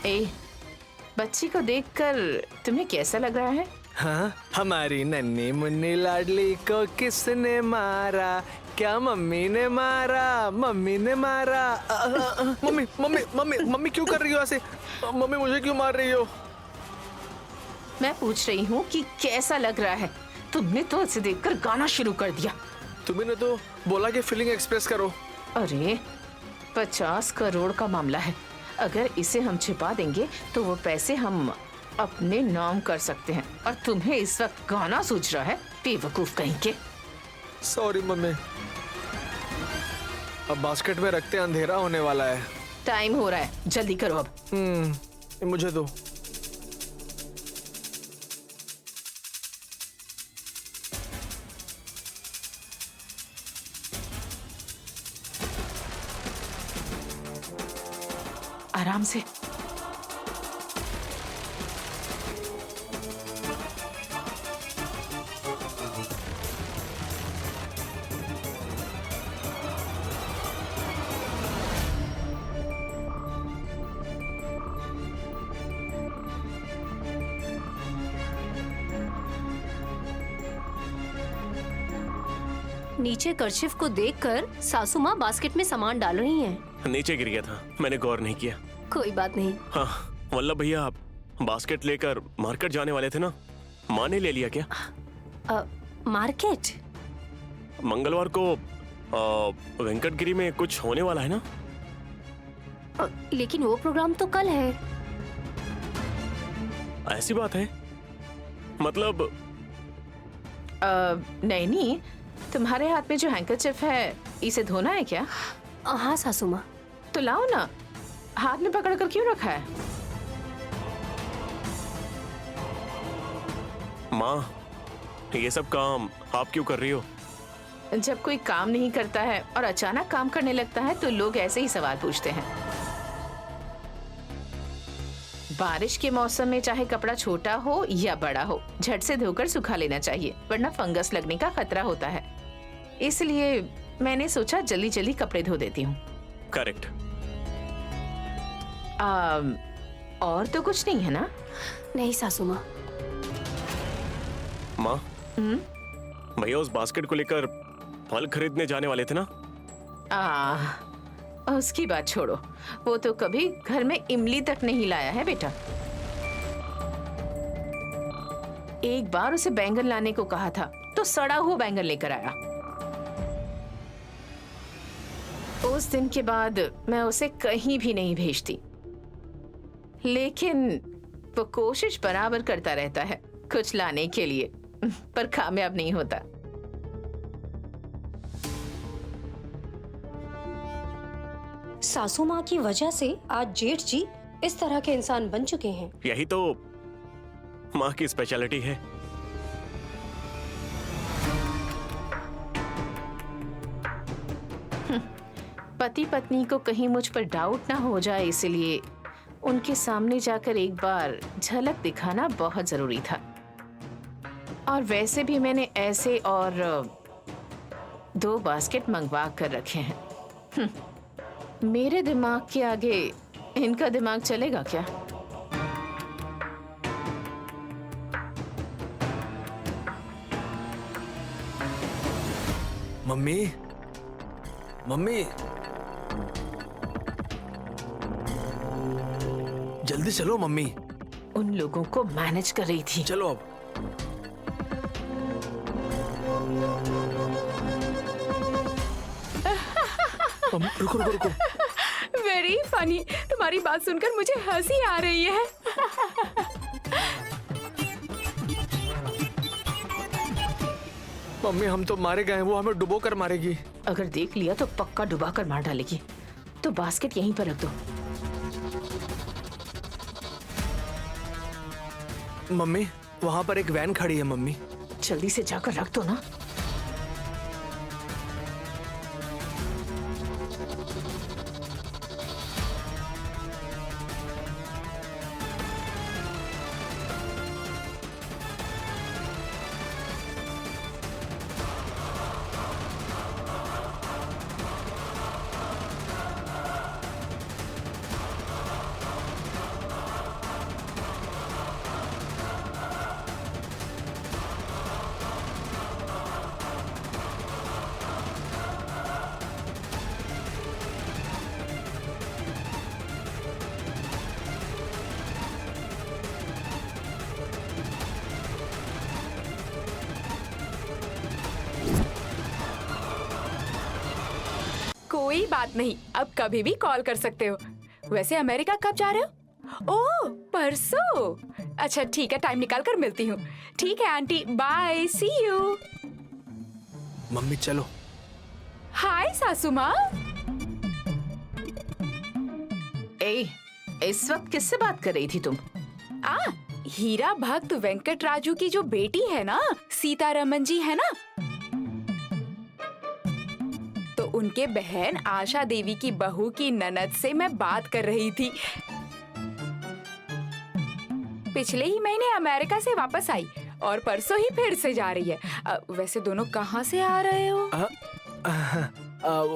Speaker 8: ए, बच्ची को देखकर तुम्हें कैसा लग रहा है?
Speaker 6: हाँ, हमारी नन्ही मुन्नी लाडली को किसने मारा? क्या मम्मी ने मारा? मम्मी ने मारा। मम्मी मम्मी मम्मी मम्मी क्यों कर रही हो ऐसे? मम्मी मुझे क्यों मार रही हो?
Speaker 8: मैं पूछ रही हूँ कि कैसा लग रहा है? तुमने तो इसे देखकर गाना शुरू कर दिया।
Speaker 6: तुमने तो बोला कि फीलिंग एक्सप्रेस करो।
Speaker 8: अरे 50 करोड़ का मामला है, अगर इसे हम छिपा देंगे तो वो पैसे हम अपने नाम कर सकते हैं। और तुम्हें इस वक्त गाना सूझ रहा है, बेवकूफ कहीं के।
Speaker 6: Sorry mummy. अब बास्केट में रखते अंधेरा होने वाला है।
Speaker 8: टाइम हो रहा है, जल्दी करो अब।
Speaker 6: मुझे दो।
Speaker 8: आराम से।
Speaker 1: नीचे कर्शिफ को देखकर सासू माँ बास्केट में सामान डाल रही हैं।
Speaker 9: नीचे गिर गया था, मैंने गौर नहीं किया।
Speaker 1: कोई बात नहीं।
Speaker 9: हाँ वल्लभ भैया, आप बास्केट लेकर मार्केट जाने वाले थे ना, माँ ने ले लिया क्या?
Speaker 1: मार्केट?
Speaker 9: मंगलवार को वेंकटगिरी में कुछ होने वाला है ना?
Speaker 1: लेकिन वो प्रोग्राम तो कल है।
Speaker 9: ऐसी बात है? मतलब
Speaker 8: नहीं, तुम्हारे हाथ में जो हैंकरचिफ है, इसे धोना है क्या?
Speaker 1: हाँ सासू माँ।
Speaker 8: तो लाओ ना, हाथ में पकड़ कर क्यों रखा है?
Speaker 9: माँ, ये सब काम आप क्यों कर रही हो?
Speaker 8: जब कोई काम नहीं करता है और अचानक काम करने लगता है तो लोग ऐसे ही सवाल पूछते हैं। बारिश के मौसम में चाहे कपड़ा छोटा हो या बड़ा हो, झट से धोकर सुखा लेना चाहिए, वरना फंगस लगने का खतरा होता है। इसलिए मैंने सोचा जल्दी जल्दी कपड़े धो देती हूँ।
Speaker 9: करेक्ट।
Speaker 8: और तो कुछ नहीं है ना?
Speaker 1: नहीं सासू माँ।
Speaker 9: माँ, भैया उस बास्केट को लेकर फल खरीदने जाने वाले थे ना?
Speaker 8: उसकी बात छोड़ो, वो तो कभी घर में इमली तक नहीं लाया है बेटा। एक बार उसे बैंगन लाने को कहा था तो सड़ा हुआ बैंगन लेकर आया। उस दिन के बाद मैं उसे कहीं भी नहीं भेजती, लेकिन वो कोशिश बराबर करता रहता है कुछ लाने के लिए, पर कामयाब नहीं होता।
Speaker 1: सासू माँ की वजह से आज जेठ जी इस तरह के इंसान बन चुके हैं।
Speaker 9: यही तो माँ की स्पेशलिटी है।
Speaker 8: पति पत्नी को कहीं मुझ पर डाउट ना हो जाए, इसलिए उनके सामने जाकर एक बार झलक दिखाना बहुत जरूरी था। और वैसे भी मैंने ऐसे और 2 बास्केट मंगवा कर रखे हैं। मेरे दिमाग के आगे इनका दिमाग चलेगा क्या?
Speaker 6: मम्मी, मम्मी, जल्दी चलो मम्मी।
Speaker 8: उन लोगों को मैनेज कर रही थी।
Speaker 6: चलो अब। रुको रुको रुको।
Speaker 5: Very funny. तुम्हारी बात सुनकर मुझे हंसी आ रही है।
Speaker 6: मम्मी, हम तो मारे गए, वो हमें डुबो कर मारेगी।
Speaker 8: अगर देख लिया तो पक्का डुबा कर मार डालेगी। तो बास्केट यहीं पर रख दो।
Speaker 6: मम्मी, वहाँ पर एक वैन खड़ी है मम्मी।
Speaker 8: जल्दी से जाकर रख दो ना।
Speaker 5: कोई बात नहीं, अब कभी भी कॉल कर सकते हो। वैसे अमेरिका कब जा रहे हो? ओह, परसों। अच्छा ठीक है, टाइम निकाल कर मिलती हूँ। ठीक है aunty, bye, see you.
Speaker 6: Mummy चलो।
Speaker 5: हाय सासू माँ।
Speaker 8: ए, इस वक्त किससे बात कर रही थी तुम?
Speaker 5: हीरा भक्त वेंकट राजू की जो बेटी है ना, सीतारमन जी है ना, तो उनके बहन आशा देवी की बहू की ननद से मैं बात कर रही थी। पिछले ही महीने अमेरिका से वापस आई और परसों ही फिर से जा रही है। वैसे दोनों कहाँ से आ रहे हो?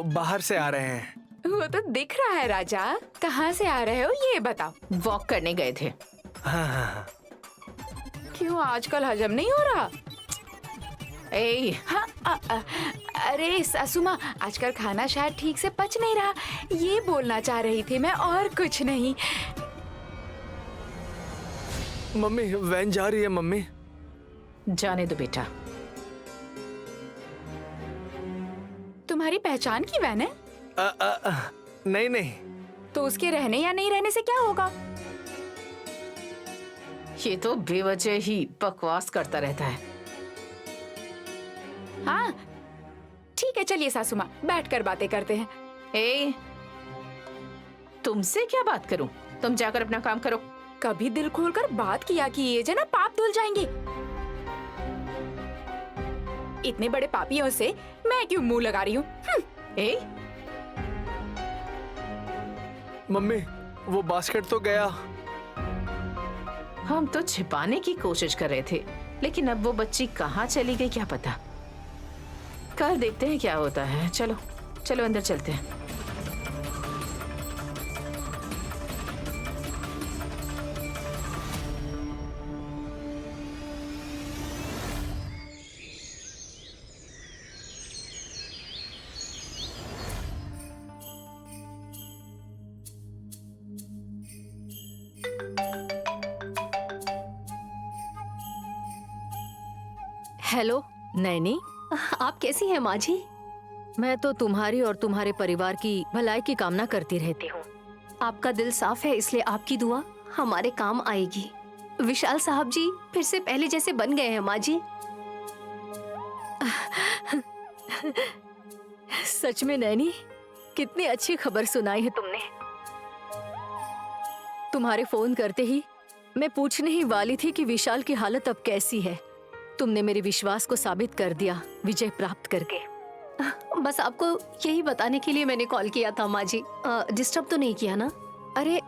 Speaker 6: बाहर से आ रहे हैं।
Speaker 5: वो तो दिख रहा है राजा। कहाँ से आ रहे हो ये बताओ।
Speaker 8: वॉक करने गए थे।
Speaker 6: हाँ।
Speaker 5: क्यों आजकल हजम नहीं हो रहा?
Speaker 8: हाँ,
Speaker 5: अरे सासू माँ, आजकल खाना शायद ठीक से पच नहीं रहा, ये बोलना चाह रही थी मैं, और कुछ नहीं।
Speaker 6: मम्मी वैन जा रही है। मम्मी
Speaker 8: जाने दो बेटा।
Speaker 5: तुम्हारी पहचान की वैन है?
Speaker 6: नहीं नहीं।
Speaker 5: तो उसके रहने या नहीं रहने से क्या होगा?
Speaker 8: ये तो बेवजह ही बकवास करता रहता है।
Speaker 5: हाँ ठीक है, चलिए सासू माँ, बैठकर बातें करते हैं।
Speaker 8: तुमसे क्या बात करूं? तुम जाकर अपना काम करो।
Speaker 5: कभी दिल खोलकर बात किया कि ये जना पाप धुल जाएंगे। इतने बड़े पापियों से मैं क्यों मुंह लगा रही हूँ?
Speaker 6: मम्मी वो बास्केट तो गया।
Speaker 8: हम तो छिपाने की कोशिश कर रहे थे, लेकिन अब वो बच्ची कहाँ चली गई क्या पता। कल देखते हैं क्या होता है। चलो चलो अंदर चलते हैं।
Speaker 11: हेलो नैनी,
Speaker 1: आप कैसी हैं माँ जी?
Speaker 11: मैं तो तुम्हारी और तुम्हारे परिवार की भलाई की कामना करती रहती हूँ।
Speaker 1: आपका दिल साफ है, इसलिए आपकी दुआ हमारे काम आएगी। विशाल साहब जी फिर से पहले जैसे बन गए हैं माँ जी।
Speaker 11: सच में नैनी, कितनी अच्छी खबर सुनाई है तुमने। तुम्हारे फोन करते ही मैं पूछने ही वाली थी कि विशाल की हालत अब कैसी है। तुमने मेरे विश्वास को साबित कर दिया विजय प्राप्त करके।
Speaker 1: बस आपको यही बताने के लिए मैंने कॉल किया था माँ जी। डिस्टर्ब तो नहीं किया ना?
Speaker 11: अरे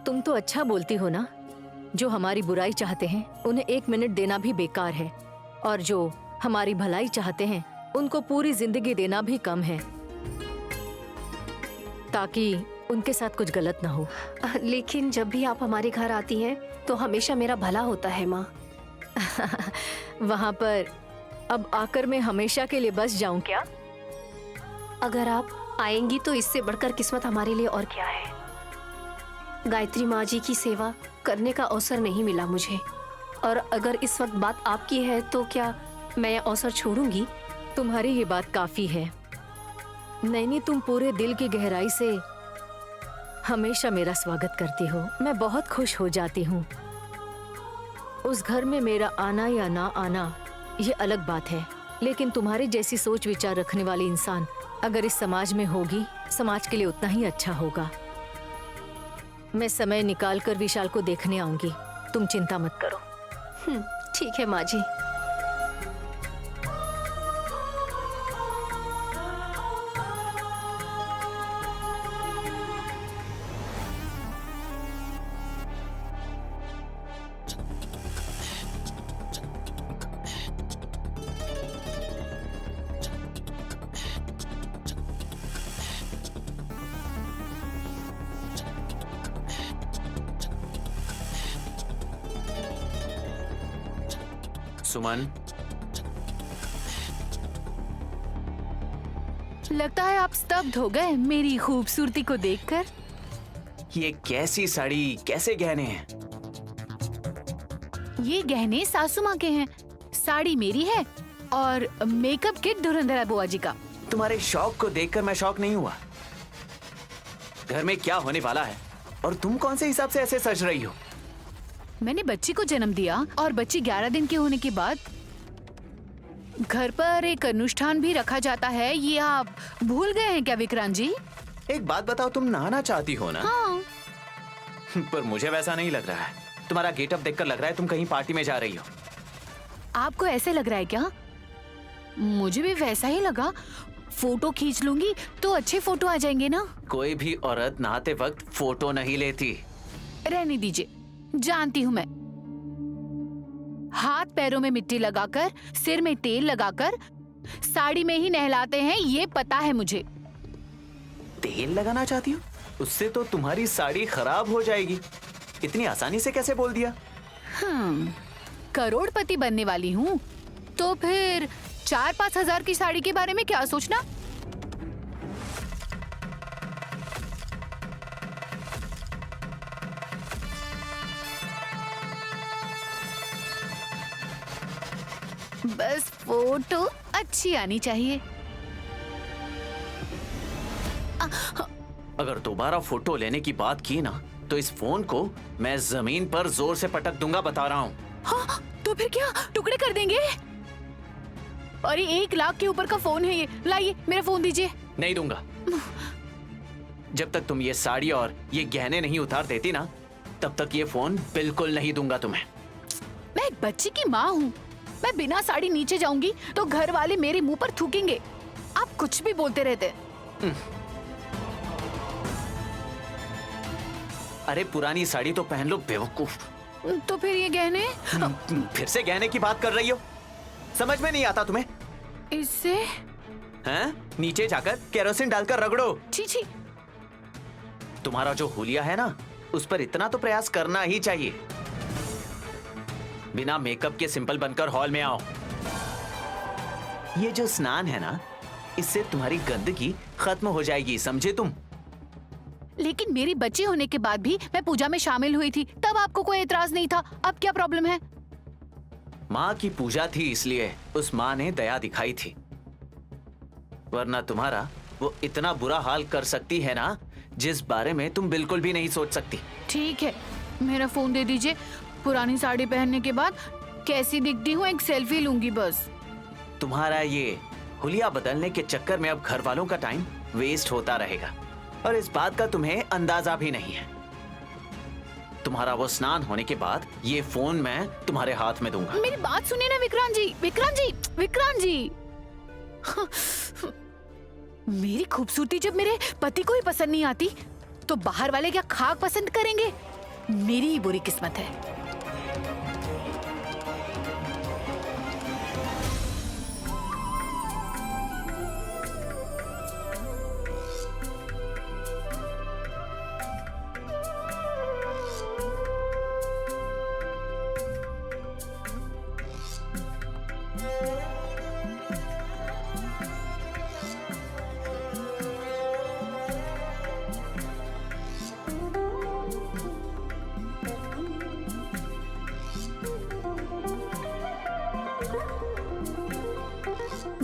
Speaker 11: तुम तो अच्छा बोलती हो ना। जो हमारी बुराई चाहते हैं उन्हें 1 मिनट देना भी बेकार है, और जो हमारी भलाई चाहते हैं उनको पूरी जिंदगी देना भी कम है, ताकि उनके साथ कुछ गलत ना हो।
Speaker 1: लेकिन जब भी आप हमारे घर आती हैं तो हमेशा मेरा भला होता है माँ।
Speaker 11: वहाँ पर अब आकर मैं हमेशा के लिए बस जाऊं क्या?
Speaker 1: अगर आप आएंगी तो इससे बढ़कर किस्मत हमारे लिए और क्या है। गायत्री माँ जी की सेवा करने का अवसर नहीं मिला मुझे, और अगर इस वक्त बात आपकी है तो क्या मैं यह अवसर छोड़ूंगी?
Speaker 11: तुम्हारी ये बात काफी है नैनी। तुम पूरे दिल की गहराई से हमेशा मेरा स्वागत करती हो। मैं बहुत खुश हो जाती हूँ। उस घर में मेरा आना या ना आना ये अलग बात है, लेकिन तुम्हारी जैसी सोच विचार रखने वाली इंसान अगर इस समाज में होगी, समाज के लिए उतना ही अच्छा होगा। मैं समय निकाल कर विशाल को देखने आऊंगी, तुम चिंता मत करो।
Speaker 1: ठीक है माँ जी।
Speaker 7: सुमन,
Speaker 4: लगता है आप स्तब्ध हो गए मेरी खूबसूरती को देखकर।
Speaker 7: ये कैसी साड़ी, कैसे गहने हैं?
Speaker 4: ये गहने सासू माँ के हैं, साड़ी मेरी है और मेकअप किट धुरंधर बुआ जी का।
Speaker 7: तुम्हारे शौक को देखकर मैं शौक नहीं हुआ। घर में क्या होने वाला है और तुम कौन से हिसाब से ऐसे सज रही हो?
Speaker 4: मैंने बच्ची को जन्म दिया और बच्ची 11 दिन के होने के बाद घर पर एक अनुष्ठान भी रखा जाता है। ये आप भूल गए हैं क्या विक्रांत जी?
Speaker 7: एक बात बताओ, तुम नहाना चाहती हो ना?
Speaker 4: हाँ।
Speaker 7: पर मुझे वैसा नहीं लग रहा है। तुम्हारा गेटअप देखकर लग रहा है तुम कहीं पार्टी में जा रही हो।
Speaker 4: आपको ऐसे लग रहा है क्या? मुझे भी वैसा ही लगा। फोटो खींच लूंगी तो अच्छे फोटो आ जाएंगे ना।
Speaker 7: कोई भी औरत नहाते वक्त फोटो नहीं लेती।
Speaker 4: रहने दीजिए, जानती हूँ मैं। हाथ पैरों में मिट्टी लगाकर, सिर में तेल लगाकर, साड़ी में ही नहलाते हैं, ये पता है मुझे।
Speaker 7: तेल लगाना चाहती हो? उससे तो तुम्हारी साड़ी खराब हो जाएगी। इतनी आसानी से कैसे बोल दिया?
Speaker 4: करोड़पति बनने वाली हूँ तो फिर 4-5 हजार की साड़ी के बारे में क्या सोचना। बस फोटो अच्छी आनी चाहिए।
Speaker 7: अगर दोबारा फोटो लेने की बात की ना तो इस फोन को मैं जमीन पर जोर से पटक दूंगा, बता रहा हूँ।
Speaker 4: हाँ, तो फिर क्या टुकड़े कर देंगे? अरे 1 लाख के ऊपर का फोन है ये। लाइए मेरा फोन दीजिए।
Speaker 7: नहीं दूंगा। जब तक तुम ये साड़ी और ये गहने नहीं उतार देती ना, तब तक ये फोन बिल्कुल नहीं दूंगा तुम्हें।
Speaker 4: मैं एक बच्ची की माँ हूँ। मैं बिना साड़ी नीचे जाऊंगी तो घर वाले मेरे मुंह पर थूकेंगे। आप कुछ भी बोलते रहते हैं।
Speaker 7: अरे पुरानी साड़ी तो पहन लो बेवकूफ।
Speaker 4: तो फिर ये गहने?
Speaker 7: फिर से गहने की बात कर रही हो? समझ में नहीं आता तुम्हें?
Speaker 4: इससे
Speaker 7: हैं? नीचे जाकर केरोसिन डालकर रगड़ो।
Speaker 4: छी छी।
Speaker 7: तुम्हारा जो हुलिया है ना, उस पर इतना तो प्रयास करना ही चाहिए। बिना मेकअप के सिंपल बनकर हॉल में आओ। ये जो स्नान है ना, इससे तुम्हारी गंदगी खत्म हो जाएगी, समझे तुम?
Speaker 4: लेकिन मेरी बच्ची होने के बाद भी मैं पूजा में शामिल हुई थी, तब आपको कोई एतराज नहीं था। अब क्या प्रॉब्लम है?
Speaker 7: माँ की पूजा थी इसलिए उस माँ ने दया दिखाई थी, वरना तुम्हारा वो इतना बुरा हाल कर सकती है ना, जिस बारे में तुम बिल्कुल भी नहीं सोच सकती।
Speaker 4: ठीक है, मेरा फोन दे दीजिए। पुरानी साड़ी पहनने के बाद कैसी दिखती हूँ एक सेल्फी लूंगी बस।
Speaker 7: तुम्हारा ये हुलिया बदलने के चक्कर में अब घर वालों का टाइम वेस्ट होता रहेगा, और इस बात का तुम्हें अंदाजा भी नहीं है। तुम्हारा वो स्नान होने के बाद ये फोन मैं तुम्हारे हाथ में दूंगा।
Speaker 4: मेरी बात सुनिए ना विक्रांत जी। विक्रांत जी, विक्रांत जी। मेरी खूबसूरती जब मेरे पति को ही पसंद नहीं आती तो बाहर वाले क्या खाक पसंद करेंगे? मेरी ही बुरी किस्मत है।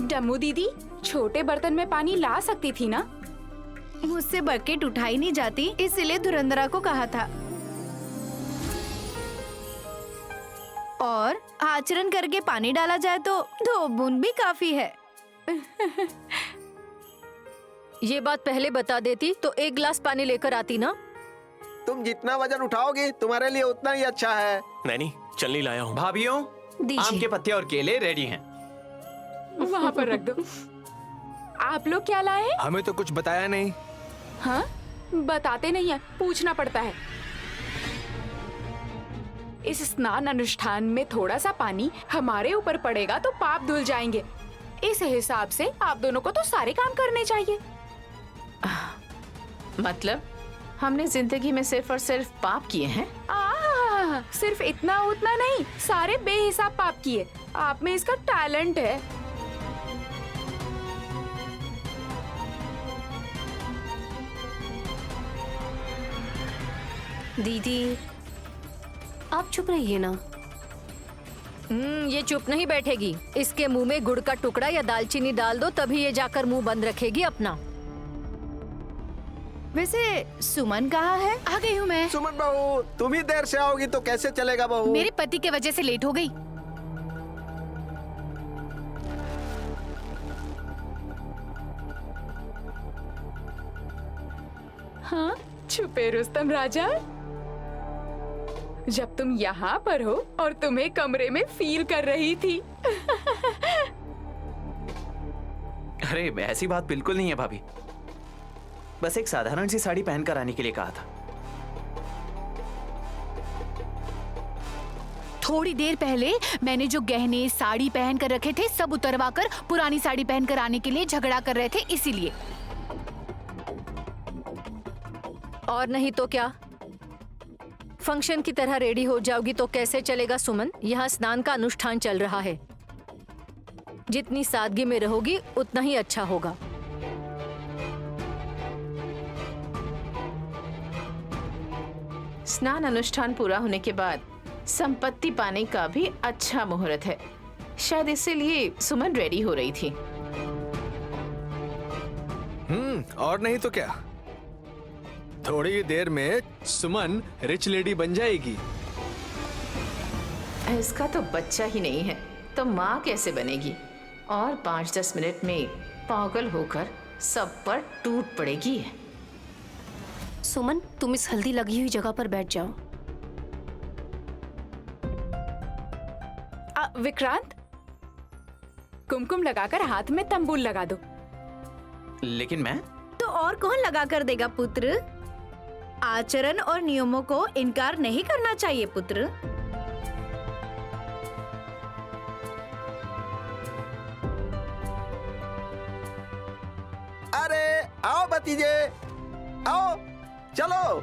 Speaker 5: डम्मू दीदी, छोटे बर्तन में पानी ला सकती थी ना?
Speaker 12: मुझसे बकेट उठाई नहीं जाती, इसलिए धुरंधरा को कहा था। और आचरण करके पानी डाला जाए तो 2 बूंद भी काफी है।
Speaker 11: ये बात पहले बता देती तो 1 गिलास पानी लेकर आती ना।
Speaker 10: तुम जितना वजन उठाओगे तुम्हारे लिए उतना ही अच्छा है।
Speaker 9: नैनी, चलनी लाया हूँ।
Speaker 7: भाभीियों, आम के पत्ते और केले रेडी हैं।
Speaker 5: वहाँ पर रख दो। आप लोग क्या लाए हैं?
Speaker 6: हमें तो कुछ बताया नहीं।
Speaker 5: हाँ? बताते नहीं है, पूछना पड़ता है। इस स्नान अनुष्ठान में थोड़ा सा पानी हमारे ऊपर पड़ेगा तो पाप धुल जाएंगे। इस हिसाब से आप दोनों को तो सारे काम करने चाहिए।
Speaker 8: मतलब हमने जिंदगी में सिर्फ और सिर्फ पाप किए हैं?
Speaker 5: सिर्फ इतना उतना नहीं, सारे बेहिसाब पाप किए। आप में इसका टैलेंट है।
Speaker 1: दीदी, आप चुप रहिए ना।
Speaker 11: ये चुप नहीं बैठेगी। इसके मुंह में गुड़ का टुकड़ा या दालचीनी डाल दो, तभी ये जाकर मुंह बंद रखेगी अपना।
Speaker 12: वैसे सुमन कहाँ है?
Speaker 4: आ गई हूँ मैं।
Speaker 10: सुमन बहू, तुम ही देर से आओगी तो कैसे चलेगा बहू?
Speaker 4: मेरे पति के वजह से लेट हो गई।
Speaker 5: हाँ, छुपे रुस्तम राजा, जब तुम यहाँ पर हो और तुम्हें कमरे में फील कर रही थी।
Speaker 7: अरे ऐसी बात बिल्कुल नहीं है भाभी, बस एक साधारण सी साड़ी पहनकर आने के लिए कहा था।
Speaker 4: थोड़ी देर पहले मैंने जो गहने साड़ी पहन कर रखे थे सब उतरवा कर पुरानी साड़ी पहनकर आने के लिए झगड़ा कर रहे थे, इसीलिए।
Speaker 11: और नहीं तो क्या, फंक्शन की तरह रेडी हो जाओगी तो कैसे चलेगा सुमन? यहाँ स्नान का अनुष्ठान चल रहा है, जितनी सादगी में रहोगी उतना ही अच्छा होगा।
Speaker 8: स्नान अनुष्ठान पूरा होने के बाद संपत्ति पाने का भी अच्छा मुहूर्त है, शायद इसीलिए सुमन रेडी हो रही थी।
Speaker 6: और नहीं तो क्या, थोड़ी ही देर में सुमन रिच लेडी बन जाएगी।
Speaker 8: इसका तो बच्चा ही नहीं है तो माँ कैसे बनेगी? और 5-10 मिनट में पागल होकर सब पर टूट पड़ेगी।
Speaker 1: सुमन, तुम इस हल्दी लगी हुई जगह पर बैठ जाओ।
Speaker 5: विक्रांत, कुमकुम लगाकर हाथ में तंबूल लगा दो।
Speaker 7: लेकिन मैं
Speaker 12: तो और कौन लगा कर देगा पुत्र? आचरण और नियमों को इनकार नहीं करना चाहिए पुत्र।
Speaker 10: अरे आओ भतीजे, आओ, चलो।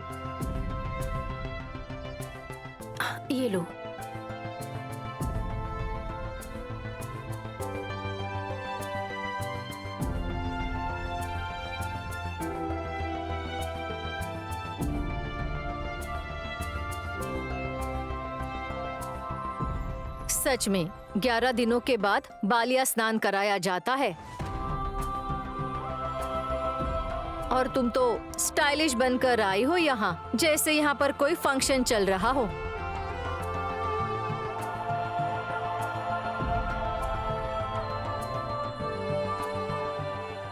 Speaker 1: ये लो।
Speaker 11: सच में 11 दिनों के बाद बालिया स्नान कराया जाता है और तुम तो स्टाइलिश बनकर आई हो यहाँ, जैसे यहाँ पर कोई फंक्शन चल रहा हो।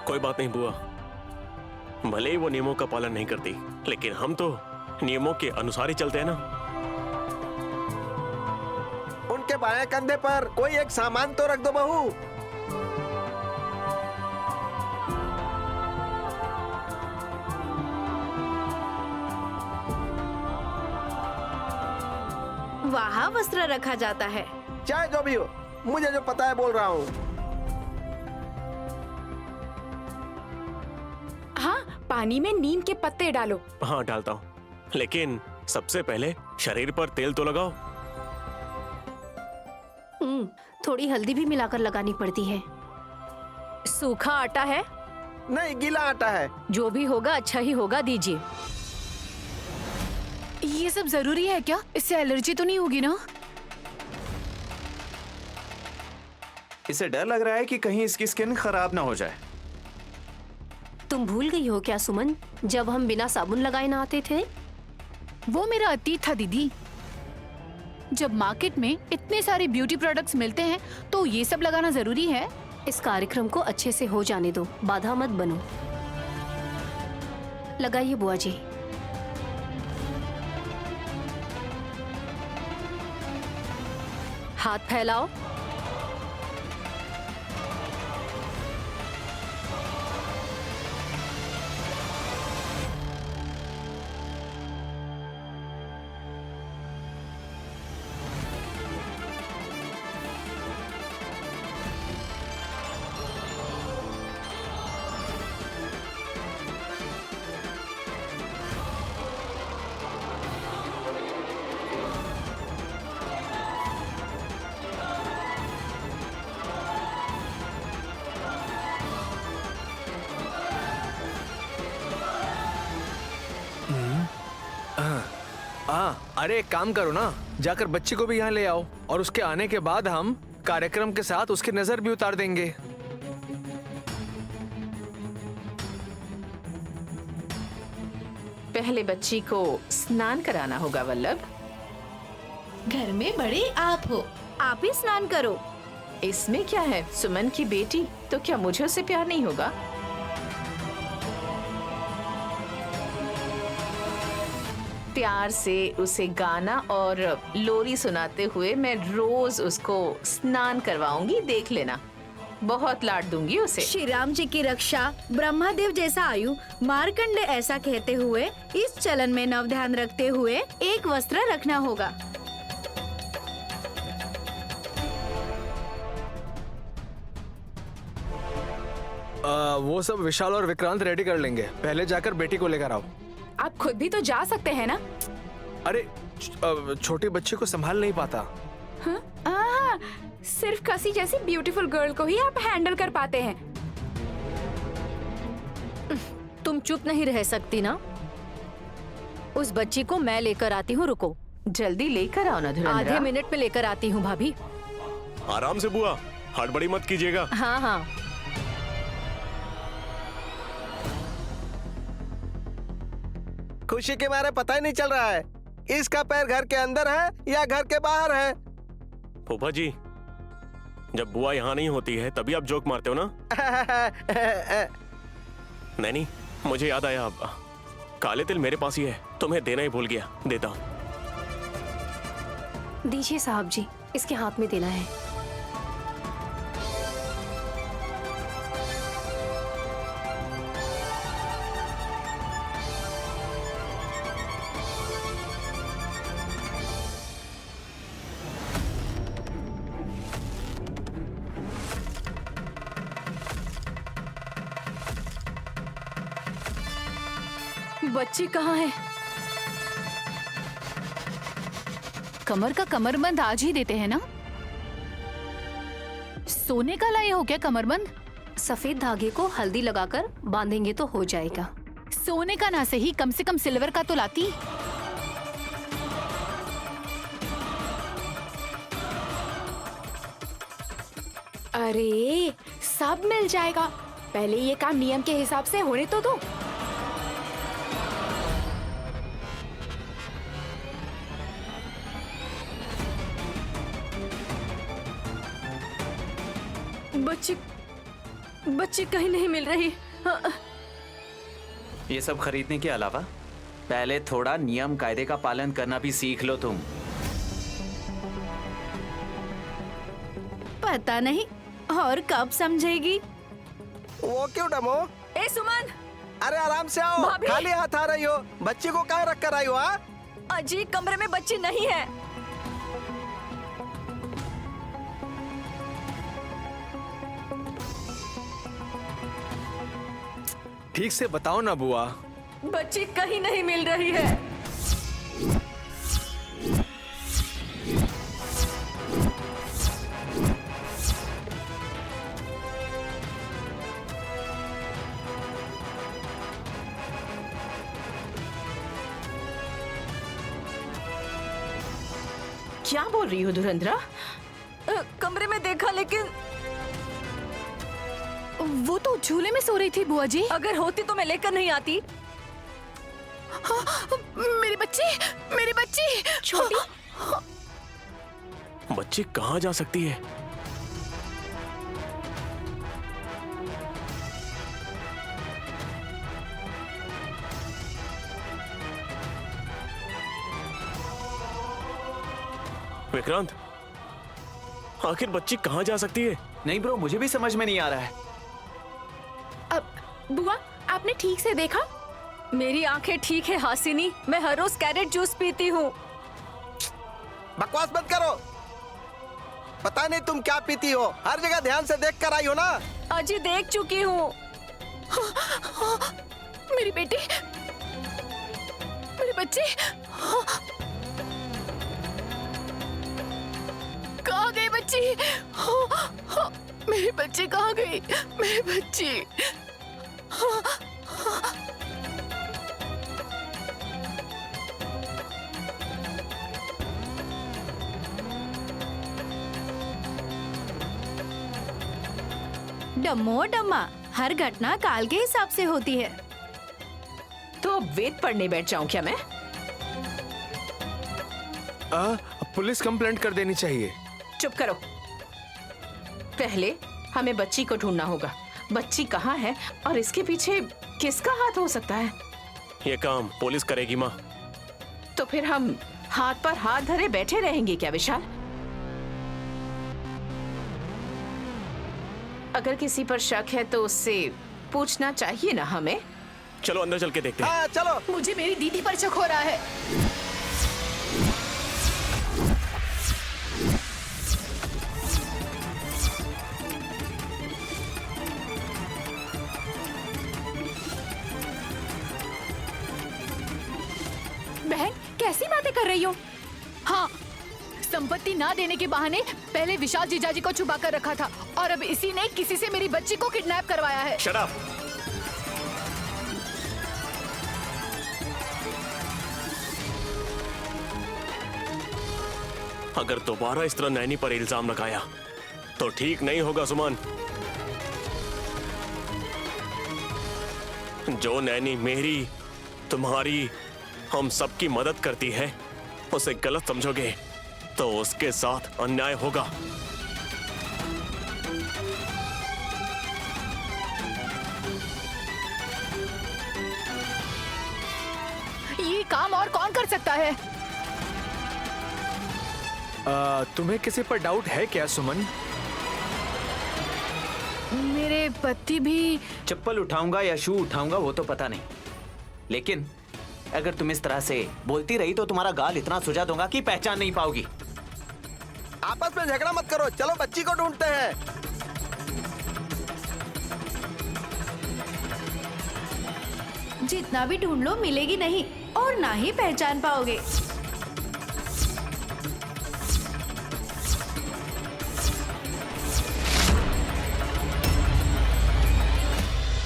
Speaker 9: कोई बात नहीं बुआ, भले ही वो नियमों का पालन नहीं करती, लेकिन हम तो नियमों के अनुसार ही चलते हैं ना।
Speaker 10: उनके बाएं कंधे पर कोई एक सामान तो रख दो बहू।
Speaker 12: वहाँ वस्त्र रखा जाता है।
Speaker 10: चाहे जो भी हो, मुझे जो पता है बोल रहा हूँ।
Speaker 5: हाँ, पानी में नीम के पत्ते डालो।
Speaker 9: हाँ डालता हूँ, लेकिन सबसे पहले शरीर पर तेल तो लगाओ।
Speaker 1: थोड़ी हल्दी भी मिलाकर लगानी पड़ती है।
Speaker 11: सूखा आटा है?
Speaker 10: नहीं, गीला आटा है।
Speaker 11: जो भी होगा अच्छा ही होगा, दीजिए।
Speaker 4: ये सब जरूरी है क्या? इससे एलर्जी तो नहीं होगी ना?
Speaker 7: इसे डर लग रहा है कि कहीं इसकी स्किन खराब ना हो जाए।
Speaker 1: तुम भूल गई हो क्या सुमन, जब हम बिना साबुन लगाए नहाते थे?
Speaker 4: वो मेरा अतीत था दीदी। जब मार्केट में इतने सारे ब्यूटी प्रोडक्ट्स मिलते हैं तो ये सब लगाना जरूरी है?
Speaker 1: इस कार्यक्रम को अच्छे से हो जाने दो, बाधा मत बनो। लगाइए बुआ जी।
Speaker 11: हाथ फैलाओ।
Speaker 6: अरे एक काम करो ना, जाकर बच्ची को भी यहाँ ले आओ और उसके आने के बाद हम कार्यक्रम के साथ उसकी नजर भी उतार देंगे।
Speaker 8: पहले बच्ची को स्नान कराना होगा वल्लभ।
Speaker 12: घर में बड़े आप हो, आप ही स्नान करो।
Speaker 8: इसमें क्या है, सुमन की बेटी, तो क्या मुझे उससे प्यार नहीं होगा? प्यार से उसे गाना और लोरी सुनाते हुए मैं रोज उसको स्नान करवाऊंगी, देख लेना। बहुत लाड दूंगी उसे।
Speaker 12: श्री राम जी की रक्षा, ब्रह्मादेव जैसा आयु, मार्कंडे ऐसा कहते हुए इस चलन में नव ध्यान रखते हुए एक वस्त्र रखना होगा।
Speaker 6: वो सब विशाल और विक्रांत रेडी कर लेंगे, पहले जाकर बेटी को लेकर आओ।
Speaker 5: आप खुद भी तो जा सकते हैं ना।
Speaker 6: अरे छोटे बच्चे को संभाल नहीं पाता।
Speaker 5: हाँ, सिर्फ कसी जैसी ब्यूटीफुल गर्ल को ही आप हैंडल कर पाते हैं।
Speaker 11: तुम चुप नहीं रह सकती ना? उस बच्ची को मैं लेकर आती हूँ, रुको।
Speaker 8: जल्दी लेकर आओ ना धुरंधरा।
Speaker 11: आधे मिनट में लेकर आती हूँ भाभी।
Speaker 9: आराम से बुआ, हड़बड़ी मत कीजिएगा।
Speaker 11: हाँ हाँ।
Speaker 10: खुशी के मारे पता ही नहीं चल रहा है इसका पैर घर के अंदर है या घर के बाहर है।
Speaker 9: फूफा जी, जब बुआ यहाँ नहीं होती है तभी आप जोक मारते हो ना। नैनी, मुझे याद आया, अब काले तिल मेरे पास ही है, तुम्हें देना ही भूल गया, देता हूँ।
Speaker 1: दीजिए साहब जी, इसके हाथ में देना है।
Speaker 11: बच्ची कहाँ है?
Speaker 4: कमर का कमरबंद आज ही देते हैं ना? सोने का लाए हो क्या कमरबंद?
Speaker 1: सफेद धागे को हल्दी लगाकर बांधेंगे तो हो जाएगा।
Speaker 4: सोने का ना सही, कम से कम सिल्वर का तो लाती।
Speaker 5: अरे सब मिल जाएगा, पहले ये काम नियम के हिसाब से होने तो दो।
Speaker 11: बच्ची कहीं नहीं मिल रही।
Speaker 7: ये सब खरीदने के अलावा पहले थोड़ा नियम कायदे का पालन करना भी सीख लो तुम।
Speaker 12: पता नहीं और कब समझेगी।
Speaker 10: वो क्यों डमो?
Speaker 5: ए सुमन,
Speaker 10: अरे आराम से आओ,
Speaker 5: भाभी।
Speaker 10: खाली हाथ आ रही हो, बच्ची को कहाँ रख कर आई हो?
Speaker 5: अजी कमरे में बच्ची नहीं है।
Speaker 6: ठीक से बताओ ना बुआ।
Speaker 12: बच्ची कहीं नहीं मिल रही है।
Speaker 8: क्या बोल रही हो धुरंधरा?
Speaker 12: कमरे में देखा, लेकिन
Speaker 4: वो तो झूले में सो रही थी बुआ जी।
Speaker 12: अगर होती तो मैं लेकर नहीं आती।
Speaker 4: मेरी बच्ची, मेरी बच्ची
Speaker 12: छोटी।
Speaker 9: बच्ची कहाँ जा सकती है? विक्रांत, आखिर बच्ची कहाँ जा सकती है?
Speaker 7: नहीं ब्रो, मुझे भी समझ में नहीं आ रहा है।
Speaker 5: अब बुआ, आपने ठीक से देखा?
Speaker 12: मेरी आंखें ठीक है हासिनी, मैं हर रोज कैरेट जूस पीती हूँ।
Speaker 10: बकवास मत करो, पता नहीं तुम क्या पीती हो, हर जगह ध्यान से देख कर आई हो ना।
Speaker 12: अजी देख चुकी हूँ।
Speaker 4: मेरी बेटी, मेरी बच्ची कहाँ गई बच्ची? मेरी बच्ची कहाँ गई? मेरी बच्ची।
Speaker 12: डम्मो डम्मा, हर घटना काल के हिसाब से होती है।
Speaker 8: तो तो वेद पढ़ने बैठ जाऊं क्या मैं?
Speaker 6: पुलिस कंप्लेंट कर देनी चाहिए।
Speaker 8: चुप करो। पहले हमें बच्ची को ढूंढना होगा। बच्ची कहाँ है और इसके पीछे किसका हाथ हो सकता है?
Speaker 9: ये काम पुलिस करेगी माँ।
Speaker 8: तो फिर हम हाथ पर हाथ धरे बैठे रहेंगे क्या विशाल? अगर किसी पर शक है तो उससे पूछना चाहिए ना हमें।
Speaker 9: चलो अंदर चल के देखते हैं।
Speaker 10: हाँ चलो।
Speaker 4: मुझे मेरी दीदी पर शक हो रहा है।
Speaker 5: बहन कैसी बातें कर रही हो?
Speaker 4: हाँ, संपत्ति ना देने के बहाने पहले विशाल जीजाजी को छुपा कर रखा था और अब इसी ने किसी से मेरी बच्ची को किडनैप करवाया है।
Speaker 9: Shut up. अगर दोबारा इस तरह नैनी पर इल्जाम लगाया तो ठीक नहीं होगा सुमन। जो नैनी मेरी, तुम्हारी, हम सबकी मदद करती है, उसे गलत समझोगे तो उसके साथ अन्याय होगा।
Speaker 4: ये काम और कौन कर सकता है?
Speaker 6: तुम्हें किसी पर डाउट है क्या सुमन?
Speaker 4: मेरे पति भी।
Speaker 7: चप्पल उठाऊंगा या शू उठाऊंगा वो तो पता नहीं, लेकिन अगर तुम इस तरह से बोलती रही तो तुम्हारा गाल इतना सुजा दूंगा कि पहचान नहीं पाओगी।
Speaker 10: आपस में झगड़ा मत करो, चलो बच्ची को ढूंढते हैं।
Speaker 12: जितना भी ढूंढ लो मिलेगी नहीं और ना ही पहचान पाओगे।